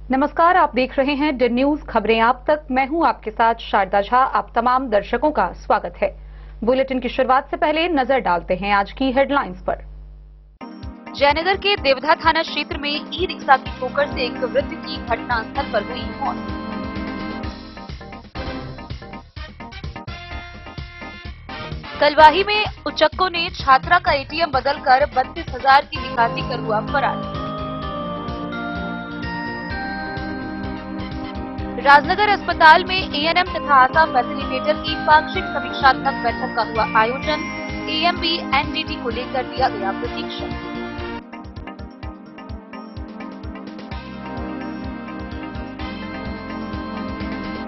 नमस्कार, आप देख रहे हैं डी न्यूज खबरें आप तक। मैं हूं आपके साथ शारदा झा। आप तमाम दर्शकों का स्वागत है। बुलेटिन की शुरुआत से पहले नजर डालते हैं आज की हेडलाइंस पर। जयनगर के देवधा थाना क्षेत्र में ई रिक्शा की ठोकर से एक वृद्ध की घटनास्थल पर हुई मौत। कलवाही में उचक्कों ने छात्रा का एटीएम बदलकर 32,000 की निकासी कर हुआ फरार। राजनगर अस्पताल में एएनएम तथा आशा फैसिलिटेटर की पाक्षिक समीक्षात्मक बैठक का हुआ आयोजन। एएमबी एनडीटी को लेकर दिया गया प्रशिक्षण।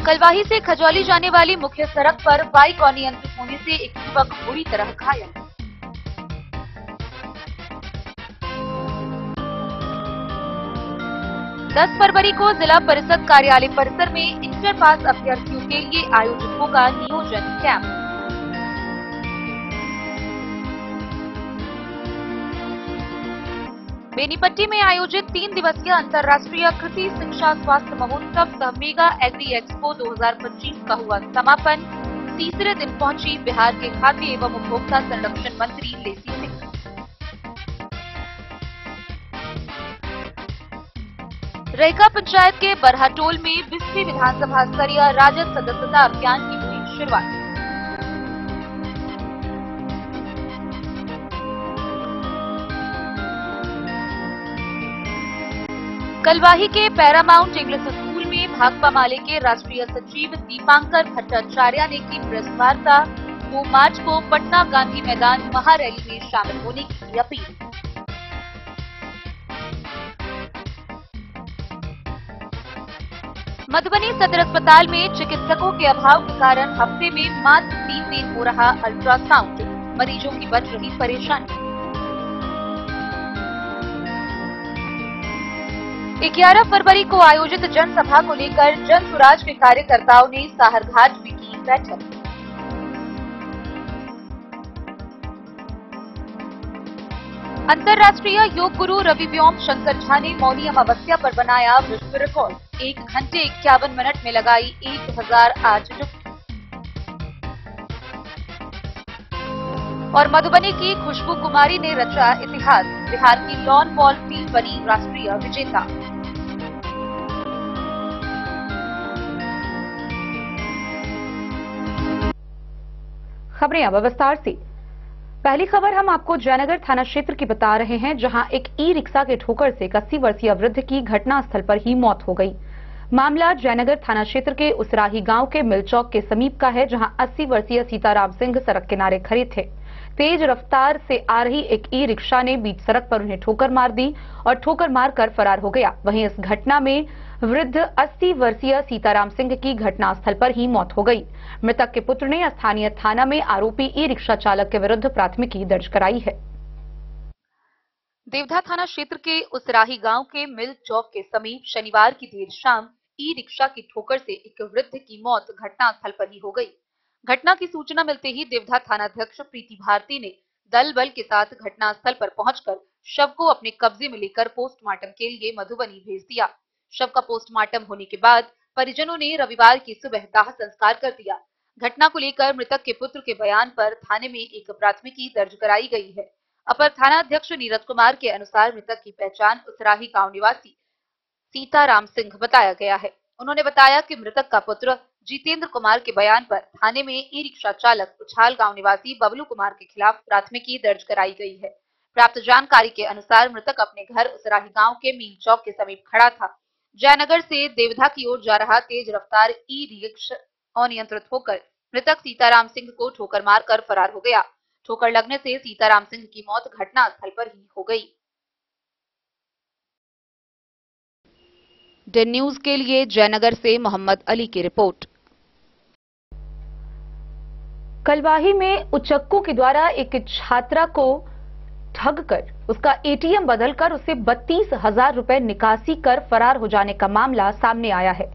कलवाही से खजौली जाने वाली मुख्य सड़क पर बाइक अनियंत्रित होने से एक युवक बुरी तरह घायल। 10 फरवरी को जिला परिषद कार्यालय परिसर में इंटर पास अभ्यर्थियों के लिए आयोजित होगा नियोजन कैंप। बेनीपट्टी में आयोजित 3 दिवसीय अंतर्राष्ट्रीय कृषि शिक्षा स्वास्थ्य महोत्सव सह मेगा एग्री एक्सपो 2025 का हुआ समापन। तीसरे दिन पहुंची बिहार के खाद्य एवं उपभोक्ता संरक्षण मंत्री लेसी सिंह। रैका पंचायत के बरहाटोल में 20वीं विधानसभा स्तरीय राजद सदस्यता अभियान की हुई शुरुआत। कलवाही के पैरामाउंट इंग्लिश स्कूल में भाकपा माले के राष्ट्रीय सचिव दीपांकर भट्टाचार्य ने की प्रेस वार्ता। 2 मार्च को पटना गांधी मैदान महारैली में शामिल होने की अपील। मधुबनी सदर अस्पताल में चिकित्सकों के अभाव के कारण हफ्ते में मात्र 3 दिन हो रहा अल्ट्रासाउंड। मरीजों की बढ़ रही परेशानी। 11 फरवरी को आयोजित जनसभा को लेकर जन सुराज के कार्यकर्ताओं ने साहरघाट में की बैठक। अंतर्राष्ट्रीय योग गुरु रवि व्योम शंकर झा ने मौनी अमावस्या पर बनाया विश्व रिकॉर्ड। 1 घंटे 51 मिनट में लगाई 1008 डुबकी। और मधुबनी की खुशबू कुमारी ने रचा इतिहास। बिहार की लॉन बॉल टीम बनी राष्ट्रीय विजेता। खबरें अब विस्तार से। पहली खबर हम आपको जयनगर थाना क्षेत्र की बता रहे हैं, जहां एक ई रिक्शा के ठोकर से 81 वर्षीय वृद्ध की घटनास्थल पर ही मौत हो गई। मामला जयनगर थाना क्षेत्र के उसराही गांव के मिल चौक के समीप का है, जहां 80 वर्षीय सीताराम सिंह सड़क किनारे खड़े थे। तेज रफ्तार से आ रही एक ई रिक्शा ने बीच सड़क पर उन्हें ठोकर मार दी और ठोकर मारकर फरार हो गया। वहीं इस घटना में वृद्ध 80 वर्षीय सीताराम सिंह की घटनास्थल पर ही मौत हो गई। मृतक के पुत्र ने स्थानीय थाना में आरोपी ई रिक्शा चालक के विरुद्ध प्राथमिकी दर्ज कराई है। देवधा थाना क्षेत्र के उसराही गांव के मिल चौक के समीप शनिवार की देर शाम ई रिक्शा की ठोकर से एक वृद्ध की मौत घटनास्थल पर ही हो गई। घटना की सूचना मिलते ही देवधा थानाध्यक्ष प्रीति भारती ने दल बल के साथ घटनास्थल पर पहुंचकर शव को अपने कब्जे में लेकर पोस्टमार्टम के लिए मधुबनी भेज दिया। शव का पोस्टमार्टम होने के बाद परिजनों ने रविवार की सुबह दाह संस्कार कर दिया। घटना को लेकर मृतक के पुत्र के बयान पर थाने में एक प्राथमिकी दर्ज कराई गई है। अपर थानाध्यक्ष नीरज कुमार के अनुसार मृतक की पहचान उसराही गांव निवासी सीताराम सिंह बताया गया है। उन्होंने बताया कि मृतक का पुत्र जितेंद्र कुमार के बयान पर थाने में ई रिक्शा चालक उछाल गांव निवासी बबलू कुमार के खिलाफ प्राथमिकी दर्ज कराई गई है। प्राप्त जानकारी के अनुसार मृतक अपने घर उसराही गांव के मील चौक के समीप खड़ा था। जयनगर से देवधा की ओर जा रहा तेज रफ्तार ई रिक्शा अनियंत्रित होकर मृतक सीताराम सिंह को ठोकर मारकर फरार हो गया। ठोकर लगने से सीताराम सिंह की मौत घटनास्थल पर ही हो गई। डी न्यूज के लिए जयनगर से मोहम्मद अली की रिपोर्ट। कलवाही में उचक्कों के द्वारा एक छात्रा को ठगकर उसका एटीएम बदलकर उसे 32,000 रुपए निकासी कर फरार हो जाने का मामला सामने आया है।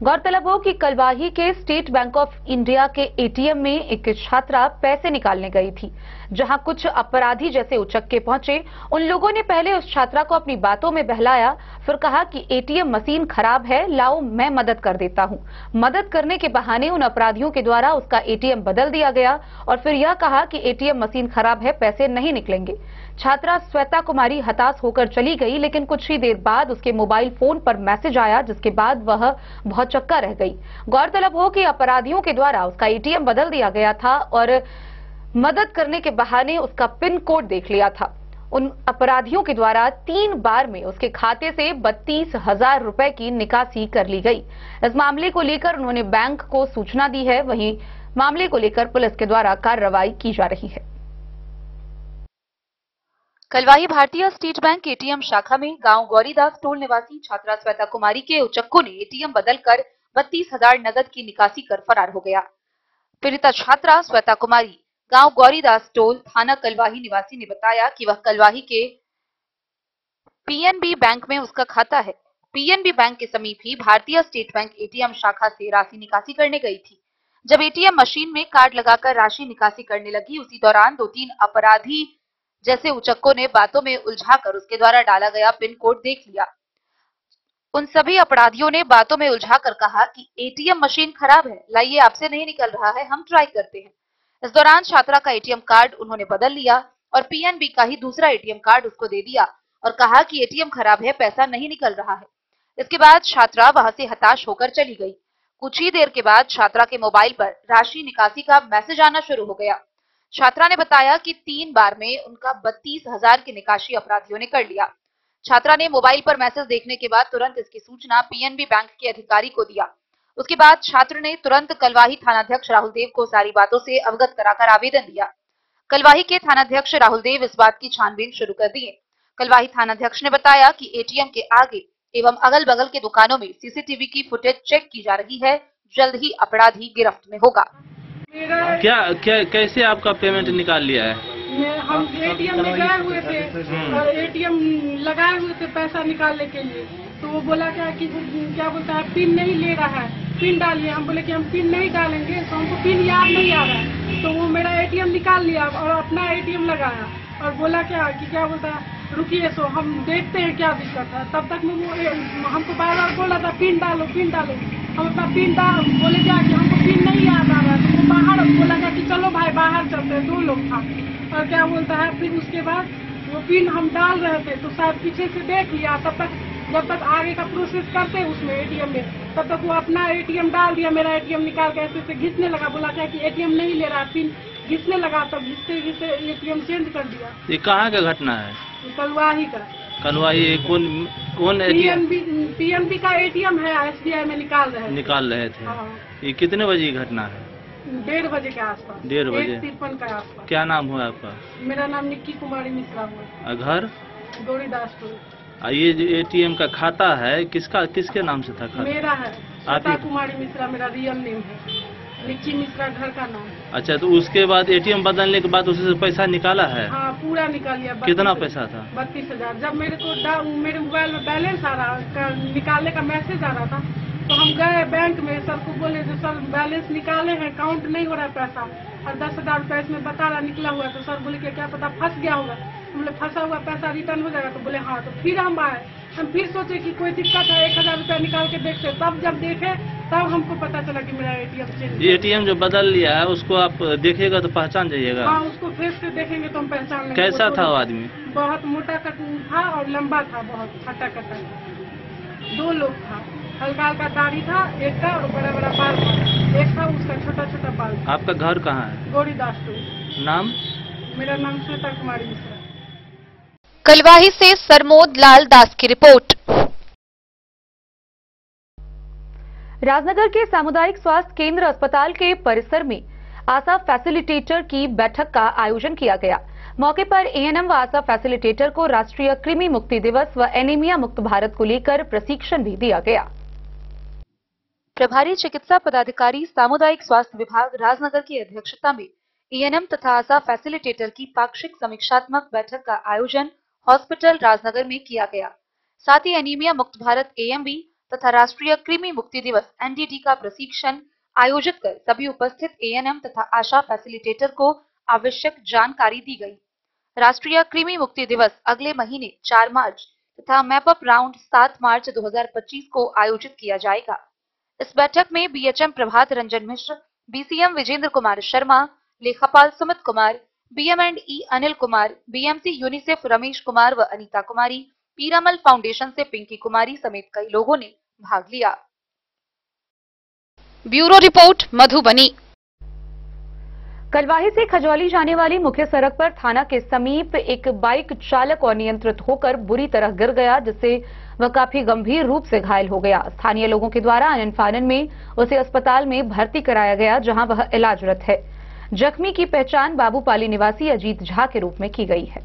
गौरतलब हो कि कलवाही के स्टेट बैंक ऑफ इंडिया के एटीएम में एक छात्रा पैसे निकालने गई थी, जहां कुछ अपराधी जैसे उचक्के पहुंचे। उन लोगों ने पहले उस छात्रा को अपनी बातों में बहलाया, फिर कहा कि एटीएम मशीन खराब है, लाओ मैं मदद कर देता हूं। मदद करने के बहाने उन अपराधियों के द्वारा उसका एटीएम बदल दिया गया और फिर यह कहा कि एटीएम मशीन खराब है, पैसे नहीं निकलेंगे। छात्रा श्वेता कुमारी हताश होकर चली गई, लेकिन कुछ ही देर बाद उसके मोबाइल फोन पर मैसेज आया, जिसके बाद वह भौचक्का रह गई। गौरतलब हो कि अपराधियों के द्वारा उसका एटीएम बदल दिया गया था और मदद करने के बहाने उसका पिन कोड देख लिया था। उन अपराधियों के द्वारा 3 बार में उसके खाते से 32,000 रुपए की निकासी कर ली गई। इस मामले को लेकर उन्होंने बैंक को सूचना दी है। वहीं मामले को लेकर पुलिस के द्वारा कार्रवाई की जा रही है। कलवाही भारतीय स्टेट बैंक एटीएम शाखा में गांव गौरीदास टोल निवासी छात्रा श्वेता कुमारी के उचक्कों ने एटीएम बदलकर 32,000 नगद की निकासी कर फरार हो गया। पीड़िता छात्रा श्वेता कुमारी गांव गौरीदास टोल थाना कलवाही निवासी ने बताया कि वह कलवाही के पीएनबी बैंक में उसका खाता है। पीएनबी बैंक के समीप ही भारतीय स्टेट बैंक एटीएम शाखा से राशि निकासी करने गई थी। जब एटीएम मशीन में कार्ड लगाकर राशि निकासी करने लगी, उसी दौरान 2-3 अपराधी जैसे उचक्कों ने बातों में उलझाकर उसके द्वारा डाला गया पिन कोड देख लिया। उन सभी अपराधियों ने बातों में उलझाकर कहा कि एटीएम मशीन खराब है, लाइए आपसे नहीं निकल रहा है, हम ट्राई करते हैं। इस दौरान छात्रा का एटीएम कार्ड उन्होंने बदल लिया और पीएनबी का ही दूसरा एटीएम कार्ड उसको दे दिया और कहा कि एटीएम खराब है, पैसा नहीं निकल रहा है। इसके बाद छात्रा वहां से हताश होकर चली गई। कुछ ही देर के बाद छात्रा के मोबाइल पर राशि निकासी का मैसेज आना शुरू हो गया। छात्रा ने बताया कि 3 बार में उनका 32,000 की निकासी अपराधियों ने कर लिया। छात्रा ने मोबाइल पर मैसेज देखने के बाद तुरंत इसकी सूचना पीएनबी बैंक के अधिकारी को दिया। उसके बाद छात्र ने तुरंत कलवाही थानाध्यक्ष राहुल देव को सारी बातों से अवगत कराकर आवेदन दिया। कलवाही के थानाध्यक्ष राहुल देव इस बात की छानबीन शुरू कर दिए। कलवाही थानाध्यक्ष ने बताया कि एटीएम के आगे एवं अगल बगल के दुकानों में सीसीटीवी की फुटेज चेक की जा रही है। जल्द ही अपराधी गिरफ्त में होगा। क्या कैसे आपका पेमेंट निकाल लिया है? हम एटीएम में गए हुए थे और एटीएम लगाए हुए थे पैसा निकालने के लिए, तो वो बोला क्या बोलता है पिन नहीं ले रहा है, पिन डालिए। हम बोले कि हम पिन नहीं डालेंगे, तो हमको पिन याद नहीं आ रहा है। तो वो मेरा एटीएम निकाल लिया और अपना एटीएम लगाया और बोला क्या बोलता है रुकिए, सो हम देखते हैं क्या दिक्कत है। तब तक वो हमको बार बार बोला था पिन डालो पिन डालो। हम अपना पिन बोले क्या कि हमको पिन नहीं याद आ रहा है। तो वो बाहर बोला क्या कि चलो भाई बाहर चलते हैं, 2 लोग था। और क्या बोलता है फिर उसके बाद वो पिन हम डाल रहे थे तो शायद पीछे से देख लिया। तब तक जब तक आगे का प्रोसेस करते उसमें एटीएम में, तब तक वो अपना एटीएम डाल दिया। मेरा एटीएम निकाल के ऐसे घिसने लगा, बोला क्या कि एटीएम नहीं ले रहा, पिन घिसने लगा। तब घिसते एटीएम चेंज कर दिया। ये कहाँ का घटना है? कलवाही का। कलवाही कौन पीएनबी का एटीएम है, एसबीआई में निकाल रहे थे। हाँ। ये कितने बजे की घटना है? 1:30 बजे के आसपास। 1:30 बजे। 1:53 के आसपास। क्या नाम हुआ आपका? मेरा नाम निक्की कुमारी मिश्रा हुआ। घर? गौरीदास टोल। ये जो एटीएम का खाता है किसके नाम से था खाता? मेरा है, श्वेता कुमारी मिश्रा मेरा रियल नेम है। निक्की मिश्रा घर का नाम। अच्छा, तो उसके बाद एटीएम बदलने के बाद उससे पैसा निकाला है? हाँ, पूरा निकाल लिया। कितना पैसा था? 32,000। जब मेरे मोबाइल में बैलेंस आ रहा, निकालने का मैसेज आ रहा था, तो हम गए बैंक में। सर को बोले जो सर बैलेंस निकाले हैं, काउंट नहीं हो रहा है पैसा और 10,000 रुपये इसमें बता रहा निकला हुआ है। तो सर बोले कि क्या पता फंस गया होगा। हमने फंसा हुआ पैसा रिटर्न हो जाएगा। तो बोले हाँ। तो फिर हम आए, हम फिर सोचे कि कोई दिक्कत है, 1,000 रुपया निकाल के देखते। तब जब देखे तब हमको पता चला कि मेरा एटीएम चेंज। एटीएम जो बदल लिया है उसको आप देखिएगा तो पहचान जाइएगा। हाँ, उसको फेस से देखेंगे तो हम पहचान लेंगे। कैसा था वो आदमी? बहुत मोटा था और लंबा था, बहुत खट्टा खट्टा। 2 लोग था, हल्का हल्का दाढ़ी था एक का और बड़ा बड़ा बाल था एक था, उसका छोटा छोटा बाल था। आपका घर कहाँ है? गौरीदास टोल। नाम? मेरा नाम श्वेता कुमारी मिश्रा। कलवाही से सरमोद लाल दास की रिपोर्ट। राजनगर के सामुदायिक स्वास्थ्य केंद्र अस्पताल के परिसर में आशा फैसिलिटेटर की बैठक का आयोजन किया गया। मौके पर एएनएम व आशा फैसिलिटेटर को राष्ट्रीय कृमि मुक्ति दिवस व एनीमिया मुक्त भारत को लेकर प्रशिक्षण भी दिया गया। प्रभारी चिकित्सा पदाधिकारी सामुदायिक स्वास्थ्य विभाग राजनगर की अध्यक्षता में एएनएम तथा आशा फैसिलिटेटर की पाक्षिक समीक्षात्मक बैठक का आयोजन हॉस्पिटल राजनगर में किया गया। साथ ही एनीमिया मुक्त भारत एएमबी तथा राष्ट्रीय कृमि मुक्ति दिवस एनडीटी का प्रशिक्षण आयोजित कर सभी उपस्थित एएनएम तथा आशा फैसिलिटेटर को आवश्यक जानकारी दी गई। राष्ट्रीय कृमि मुक्ति दिवस अगले महीने 4 मार्च तथा मैपअप राउंड 7 मार्च 2025 को आयोजित किया जाएगा। इस बैठक में बीएचएम प्रभात रंजन मिश्र, बीसीएम विजेंद्र कुमार शर्मा, लेखापाल सुमित कुमार, बीएम&ई अनिल कुमार, बीएमसी यूनिसेफ रमेश कुमार व अनीता कुमारी, पीरामल फाउंडेशन से पिंकी कुमारी समेत कई लोगों ने भाग लिया। Bureau report Madhubani. कलवाही से खजौली जाने वाली मुख्य सड़क पर थाना के समीप एक बाइक चालक अनियंत्रित होकर बुरी तरह गिर गया, जिससे वह काफी गंभीर रूप से घायल हो गया। स्थानीय लोगों के द्वारा आनन फानन में उसे अस्पताल में भर्ती कराया गया, जहां वह इलाजरत है। जख्मी की पहचान बाबूपाली निवासी अजीत झा के रूप में की गई है।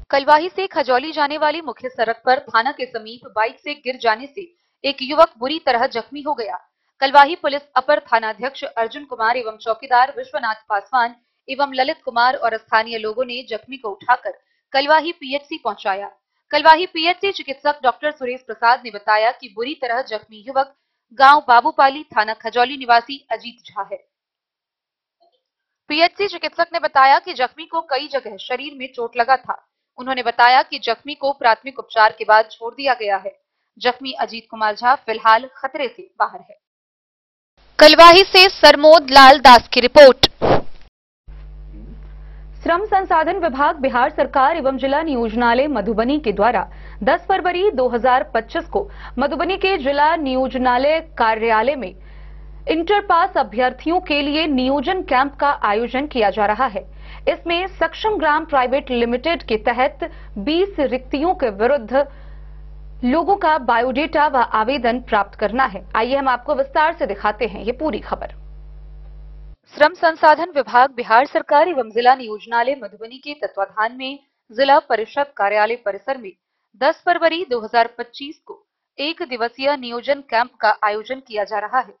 कलवाही से खजौली जाने वाली मुख्य सड़क पर थाना के समीप बाइक से गिर जाने से एक युवक बुरी तरह जख्मी हो गया। कलवाही पुलिस अपर थानाध्यक्ष अर्जुन कुमार एवं चौकीदार विश्वनाथ पासवान एवं ललित कुमार और स्थानीय लोगों ने जख्मी को उठाकर कलवाही पीएचसी पहुंचाया। कलवाही पीएचसी चिकित्सक डॉक्टर सुरेश प्रसाद ने बताया कि बुरी तरह जख्मी युवक गांव बाबूपाली थाना खजौली निवासी अजीत झा है। पीएचसी चिकित्सक ने बताया कि जख्मी को कई जगह शरीर में चोट लगा था। उन्होंने बताया कि जख्मी को प्राथमिक उपचार के बाद छोड़ दिया गया है। जख्मी अजीत कुमार झा फिलहाल खतरे से बाहर है। कलवाही से सरमोद लाल दास की रिपोर्ट। श्रम संसाधन विभाग बिहार सरकार एवं जिला नियोजनालय मधुबनी के द्वारा 10 फरवरी 2025 को मधुबनी के जिला नियोजनालय कार्यालय में इंटर पास अभ्यर्थियों के लिए नियोजन कैंप का आयोजन किया जा रहा है। इसमें सक्षम ग्राम प्राइवेट लिमिटेड के तहत 20 रिक्तियों के विरुद्ध लोगों का बायोडेटा व आवेदन प्राप्त करना है। आइए हम आपको विस्तार से दिखाते हैं ये पूरी खबर। श्रम संसाधन विभाग बिहार सरकार एवं जिला नियोजनालय मधुबनी के तत्वाधान में जिला परिषद कार्यालय परिसर में 10 फरवरी 2025 को एक दिवसीय नियोजन कैंप का आयोजन किया जा रहा है,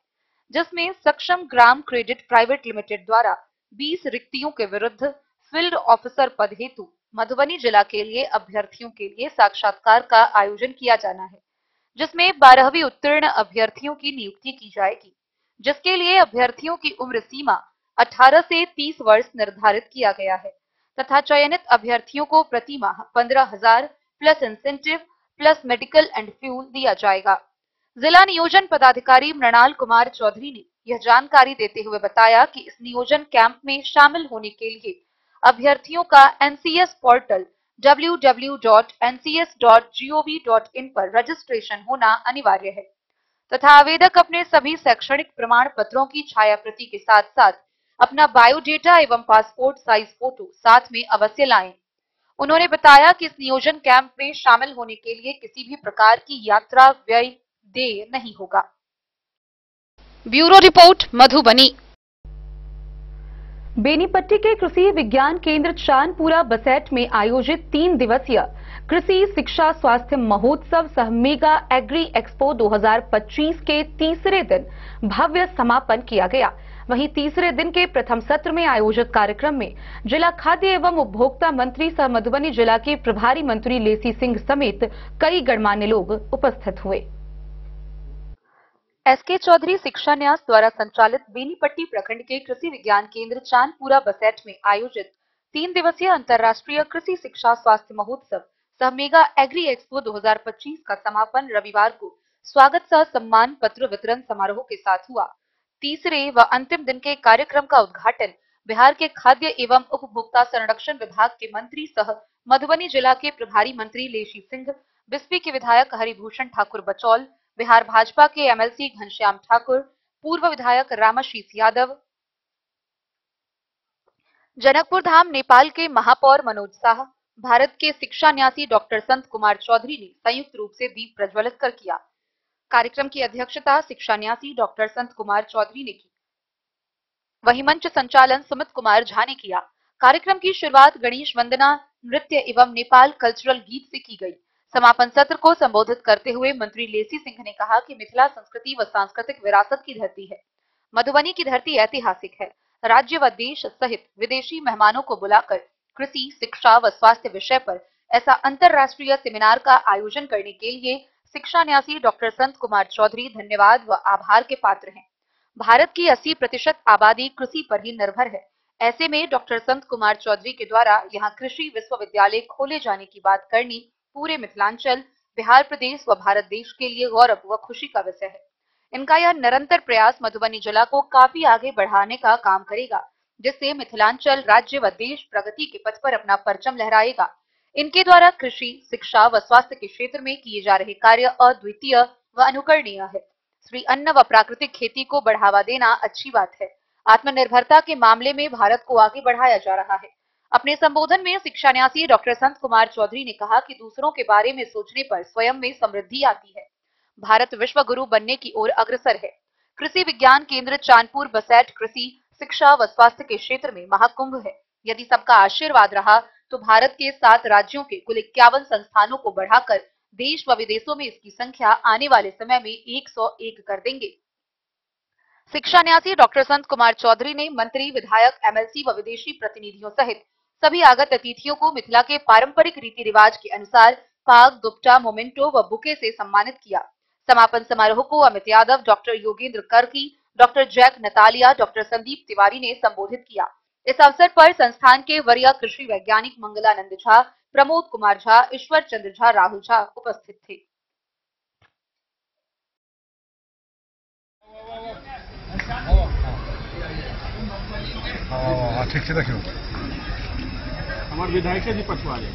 जिसमें सक्षम ग्राम क्रेडिट प्राइवेट लिमिटेड द्वारा 20 रिक्तियों के विरुद्ध फील्ड ऑफिसर पद हेतु मधुबनी जिला के लिए अभ्यर्थियों के लिए साक्षात्कार का आयोजन किया जाना है, जिसमें 12वीं उत्तीर्ण अभ्यर्थियों की नियुक्ति की जाएगी, जिसके लिए अभ्यर्थियों की उम्र सीमा 18 से 30 वर्ष निर्धारित किया गया है तथा चयनित अभ्यर्थियों को प्रति माह 15,000 plus incentive plus medical and fuel दिया जाएगा। जिला नियोजन पदाधिकारी मृणाल कुमार चौधरी ने यह जानकारी देते हुए बताया कि इस नियोजन कैंप में शामिल होने के लिए अभ्यर्थियों का एनसीएस पोर्टल www.ncs.gov.in पर रजिस्ट्रेशन होना अनिवार्य है तथा आवेदक अपने सभी शैक्षणिक प्रमाण पत्रों की छाया प्रति के साथ साथ अपना बायोडेटा एवं पासपोर्ट साइज फोटो साथ में अवश्य लाएं। उन्होंने बताया कि इस नियोजन कैंप में शामिल होने के लिए किसी भी प्रकार की यात्रा व्यय देय नहीं होगा। Bureau report Madhubani. बेनीपट्टी के कृषि विज्ञान केंद्र चांदपुरा बसेट में आयोजित 3 दिवसीय कृषि शिक्षा स्वास्थ्य महोत्सव सह मेगा एग्री एक्सपो 2025 के तीसरे दिन भव्य समापन किया गया। वहीं तीसरे दिन के प्रथम सत्र में आयोजित कार्यक्रम में जिला खाद्य एवं उपभोक्ता मंत्री सह मधुबनी जिला के प्रभारी मंत्री लेसी सिंह समेत कई गणमान्य लोग उपस्थित हुए। एसके चौधरी शिक्षा न्यास द्वारा संचालित बेनीपट्टी प्रखंड के कृषि विज्ञान केंद्र चांदपुरा बसेट में आयोजित 3 दिवसीय अंतर्राष्ट्रीय कृषि शिक्षा स्वास्थ्य महोत्सव सह मेगा एग्री एक्सपो 2025 का समापन रविवार को स्वागत सह सम्मान पत्र वितरण समारोह के साथ हुआ। तीसरे व अंतिम दिन के कार्यक्रम का उद्घाटन बिहार के खाद्य एवं उपभोक्ता संरक्षण विभाग के मंत्री सह मधुबनी जिला के प्रभारी मंत्री लेशी सिंह, बिस्फी के विधायक हरिभूषण ठाकुर बचौल, बिहार भाजपा के एमएलसी घनश्याम ठाकुर, पूर्व विधायक रामाशीष यादव, जनकपुर धाम नेपाल के महापौर मनोज शाह, भारत के शिक्षा न्यासी डॉक्टर संत कुमार चौधरी ने संयुक्त रूप से दीप प्रज्वलित कर किया। कार्यक्रम की अध्यक्षता शिक्षा न्यासी डॉक्टर संत कुमार चौधरी ने की। वहीं मंच संचालन सुमित कुमार झा ने किया। कार्यक्रम की शुरुआत गणेश वंदना, नृत्य एवं नेपाल कल्चरल गीत से की गई। समापन सत्र को संबोधित करते हुए मंत्री लेसी सिंह ने कहा कि मिथिला संस्कृति व सांस्कृतिक विरासत की धरती है। मधुबनी की धरती ऐतिहासिक है। राज्य व देश सहित विदेशी मेहमानों को बुलाकर कृषि, शिक्षा व स्वास्थ्य विषय पर ऐसा अंतर्राष्ट्रीय सेमिनार का आयोजन करने के लिए शिक्षा न्यासी डॉक्टर संत कुमार चौधरी धन्यवाद व आभार के पात्र हैं। भारत की 80% आबादी कृषि पर ही निर्भर है। ऐसे में डॉक्टर संत कुमार चौधरी के द्वारा यहाँ कृषि विश्वविद्यालय खोले जाने की बात करनी पूरे मिथिलांचल, बिहार प्रदेश व भारत देश के लिए गौरव व खुशी का विषय है। इनका यह निरंतर प्रयास मधुबनी जिला को काफी आगे बढ़ाने का काम करेगा, जिससे मिथिलांचल राज्य व देश प्रगति के पथ पर अपना परचम लहराएगा। इनके द्वारा कृषि, शिक्षा व स्वास्थ्य के क्षेत्र में किए जा रहे कार्य अद्वितीय व अनुकरणीय है। श्री अन्न व प्राकृतिक खेती को बढ़ावा देना अच्छी बात है। आत्मनिर्भरता के मामले में भारत को आगे बढ़ाया जा रहा है। अपने संबोधन में शिक्षा न्यासी डॉक्टर संत कुमार चौधरी ने कहा कि दूसरों के बारे में सोचने पर स्वयं में समृद्धि आती है। भारत विश्व गुरु बनने की ओर अग्रसर है। कृषि विज्ञान केंद्र चांदपुर बसैठ कृषि, शिक्षा व स्वास्थ्य के क्षेत्र में महाकुंभ है। यदि सबका आशीर्वाद रहा तो भारत के 7 राज्यों के कुल 51 संस्थानों को बढ़ाकर देश व विदेशों में इसकी संख्या आने वाले समय में 101 कर देंगे। शिक्षा न्यासी डॉक्टर संत कुमार चौधरी ने मंत्री, विधायक, एमएलसी व विदेशी प्रतिनिधियों सहित सभी आगत अतिथियों को मिथिला के पारंपरिक रीति रिवाज के अनुसार पाग, दुपट्टा, मोमेंटो व बुके से सम्मानित किया। समापन समारोह को Amit Yadav, doctor Yogendra Karki, doctor Jack Natalia, doctor Sandeep Tiwari ने संबोधित किया। इस अवसर पर संस्थान के वरीय कृषि वैज्ञानिक मंगलानंद झा, प्रमोद कुमार झा, ईश्वर चंद्र झा, राहुल झा उपस्थित थे। ठीक से रखियो हमारे विधायक जी पछुआ जाए।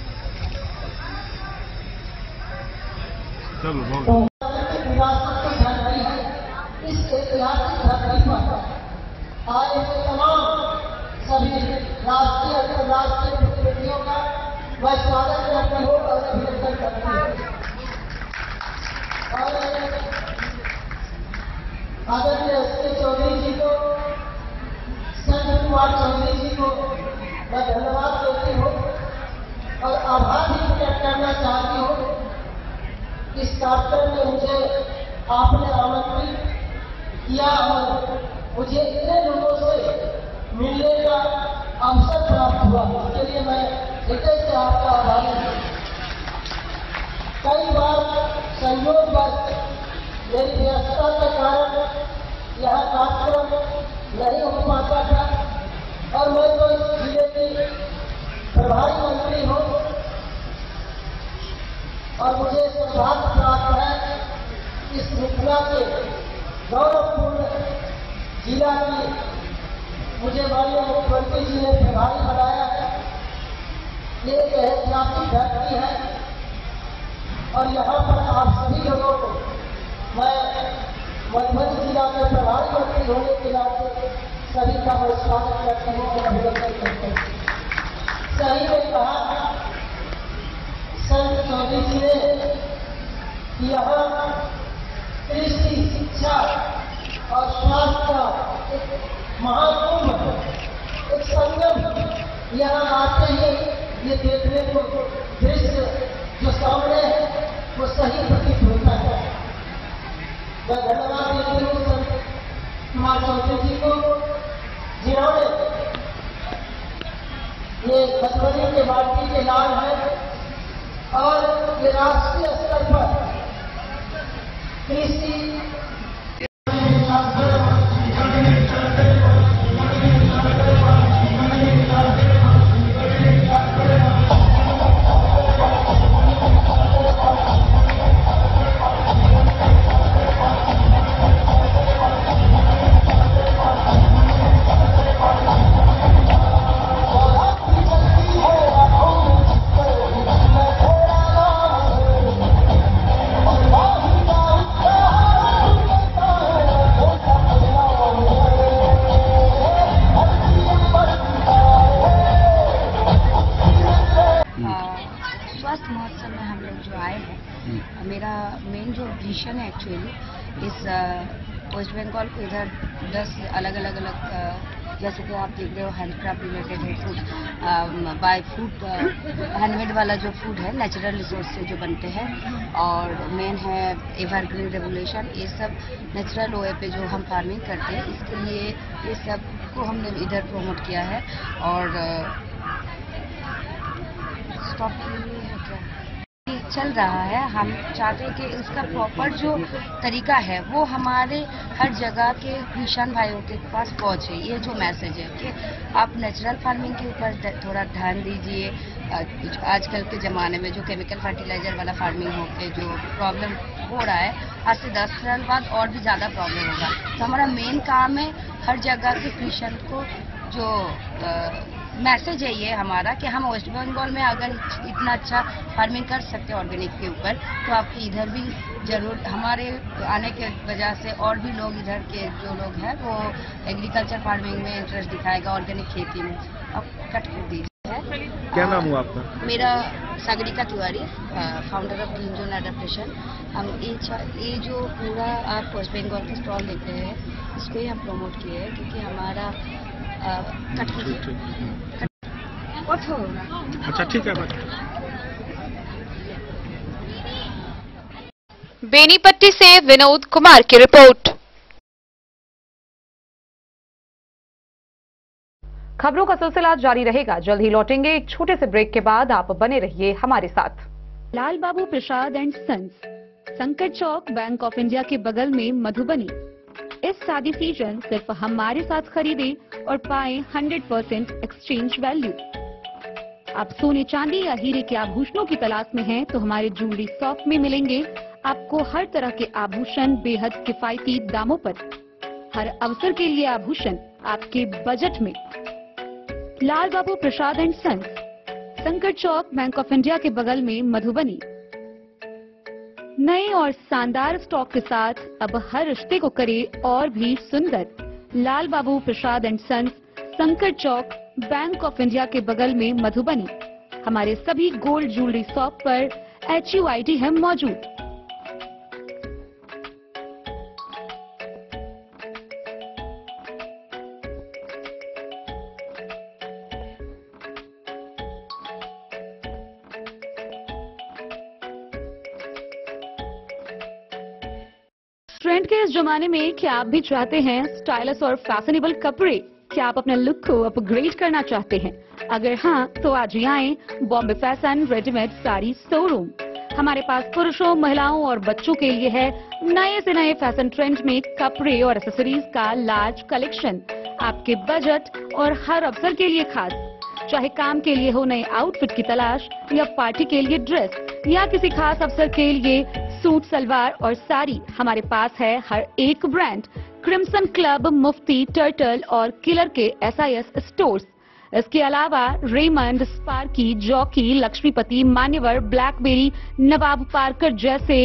चलो बहुत इस ऐतिहासिक धरती पर आज तमाम सभी राष्ट्रीय अंतर्राष्ट्रीय प्रतिनिधियों का मैं स्वागत करती हूँ और अभिनंदन करती हूँ। और आदरणीय एस.के. चौधरी जी को, संत कुमार चौधरी जी को मैं धन्यवाद देती हूँ और आभार भी व्यक्त करना चाहती हूँ। इस कार्यक्रम में मुझे आपने आमंत्रित किया और मुझे इतने लोगों से मिलने का अवसर प्राप्त हुआ, इसके लिए मैं हृदय से आपका आभारी हूँ। कई बार संयोगवश मेरी व्यस्तता के कारण यह कार्यक्रम नहीं हो पाता था और मैं तो इस जिले की प्रभारी मंत्री हूँ और मुझे सौभाग्य प्राप्त है इस मिथिला के गौरवपूर्ण जिला की मुझे माननीय मुख्यमंत्री जी ने प्रभारी बनाया है। ये एक ऐतिहासिक धरती है और यहाँ पर आप सभी लोगों को मैं मधुबनी जिला के प्रभारी मंत्री होने के नाते सभी का मैं स्वागत करती हूँ और अभिनंदन करती हूँ। सही में कहा संत चौधरी जी ने कि यहाँ कृषि, शिक्षा और स्वास्थ्य का एक महाकुंभ, एक संगम यहाँ आते ही ये देखने को दृश्य जो सामने है वो सही प्रतीत होता है। मैं धन्यवाद देती हूँ संत कुमार चौधरी जी को, जिन्होंने ये मधुबनी के माटी के लाल है और ये राष्ट्रीय स्तर पर कृषि स्वास्थ्य महोत्सव में हम लोग जो आए हैं, मेरा मेन जो विजन है एक्चुअली इस वेस्ट बंगाल को इधर 10 अलग अलग जैसे कि आप देख रहे हो हैंडक्राफ्ट रिलेटेड है, फूड बाय फूड हैंडमेड वाला जो फूड है नेचुरल रिसोर्स से जो बनते हैं, और मेन है एवरग्रीन रेगुलेशन, ये सब नेचुरल वे पे जो हम फार्मिंग करते हैं इसके लिए ये सब को हमने इधर प्रमोट किया है। और स्टॉप चल रहा है। हम चाहते हैं कि इसका प्रॉपर जो तरीका है वो हमारे हर जगह के किसान भाइयों के पास पहुंचे। ये जो मैसेज है कि आप नेचुरल फार्मिंग के ऊपर थोड़ा ध्यान दीजिए। आजकल के ज़माने में जो केमिकल फर्टिलाइजर वाला फार्मिंग होके जो प्रॉब्लम हो रहा है, आज से 10 साल बाद और भी ज़्यादा प्रॉब्लम होगा। तो हमारा मेन काम है हर जगह के किसान को जो मैसेज है ये हमारा कि हम वेस्ट बंगाल में अगर इतना अच्छा फार्मिंग कर सकते हैं ऑर्गेनिक के ऊपर, तो आपके इधर भी जरूर हमारे आने के वजह से और भी लोग इधर के जो लोग हैं वो एग्रीकल्चर फार्मिंग में इंटरेस्ट दिखाएगा, ऑर्गेनिक खेती में। अब कट कर दीजिए। क्या नाम हुआ आपका? मेरा Sagarika Tiwari, founder of green zone adaptation. हम ये जो पूरा आप वेस्ट बंगाल के स्टॉल देखते हैं इसको ही हम प्रमोट किए हैं, क्योंकि हमारा कट कीजिए। अच्छा ठीक है भाई। बेनीपट्टी से विनोद कुमार की रिपोर्ट। खबरों का सिलसिला जारी रहेगा, जल्द ही लौटेंगे एक छोटे से ब्रेक के बाद। आप बने रहिए हमारे साथ। लाल बाबू प्रसाद एंड सन्स, संकट चौक, बैंक ऑफ इंडिया के बगल में, मधुबनी। इस शादी सीजन सिर्फ हमारे साथ खरीदे और पाए 100% एक्सचेंज वैल्यू। आप सोने चांदी या हीरे के आभूषणों की तलाश में हैं तो हमारे ज्वेलरी शॉप में मिलेंगे आपको हर तरह के आभूषण बेहद किफायती दामों पर। हर अवसर के लिए आभूषण आपके बजट में। लाल बाबू प्रसाद एंड सन्स, संकट चौक, बैंक ऑफ इंडिया के बगल में, मधुबनी। नए और शानदार स्टॉक के साथ अब हर रिश्ते को करे और भी सुंदर। लाल बाबू प्रसाद एंड सन्स, संकट चौक, बैंक ऑफ इंडिया के बगल में, मधुबनी। हमारे सभी गोल्ड ज्वेलरी शॉप पर HUID है मौजूद। ट्रेंड के इस जमाने में क्या आप भी चाहते हैं स्टाइलिश और फैशनेबल कपड़े? क्या आप अपने लुक को अपग्रेड करना चाहते हैं? अगर हाँ, तो आज ही आएं Bombay fashion readymade sari showroom. हमारे पास पुरुषों, महिलाओं और बच्चों के लिए है नए से नए फैशन ट्रेंड में कपड़े और एक्सेसरीज का लार्ज कलेक्शन। आपके बजट और हर अवसर के लिए खास। चाहे काम के लिए हो नए आउटफिट की तलाश, या पार्टी के लिए ड्रेस, या किसी खास अवसर के लिए सूट, सलवार और साड़ी, हमारे पास है हर एक ब्रांड। क्रिम्सन क्लब, मुफ्ती, टर्टल और किलर के SIS स्टोर्स। इसके अलावा रेमंड, स्पार्की, जॉकी, लक्ष्मीपति, मान्यवर, ब्लैकबेरी, नवाब पार्कर जैसे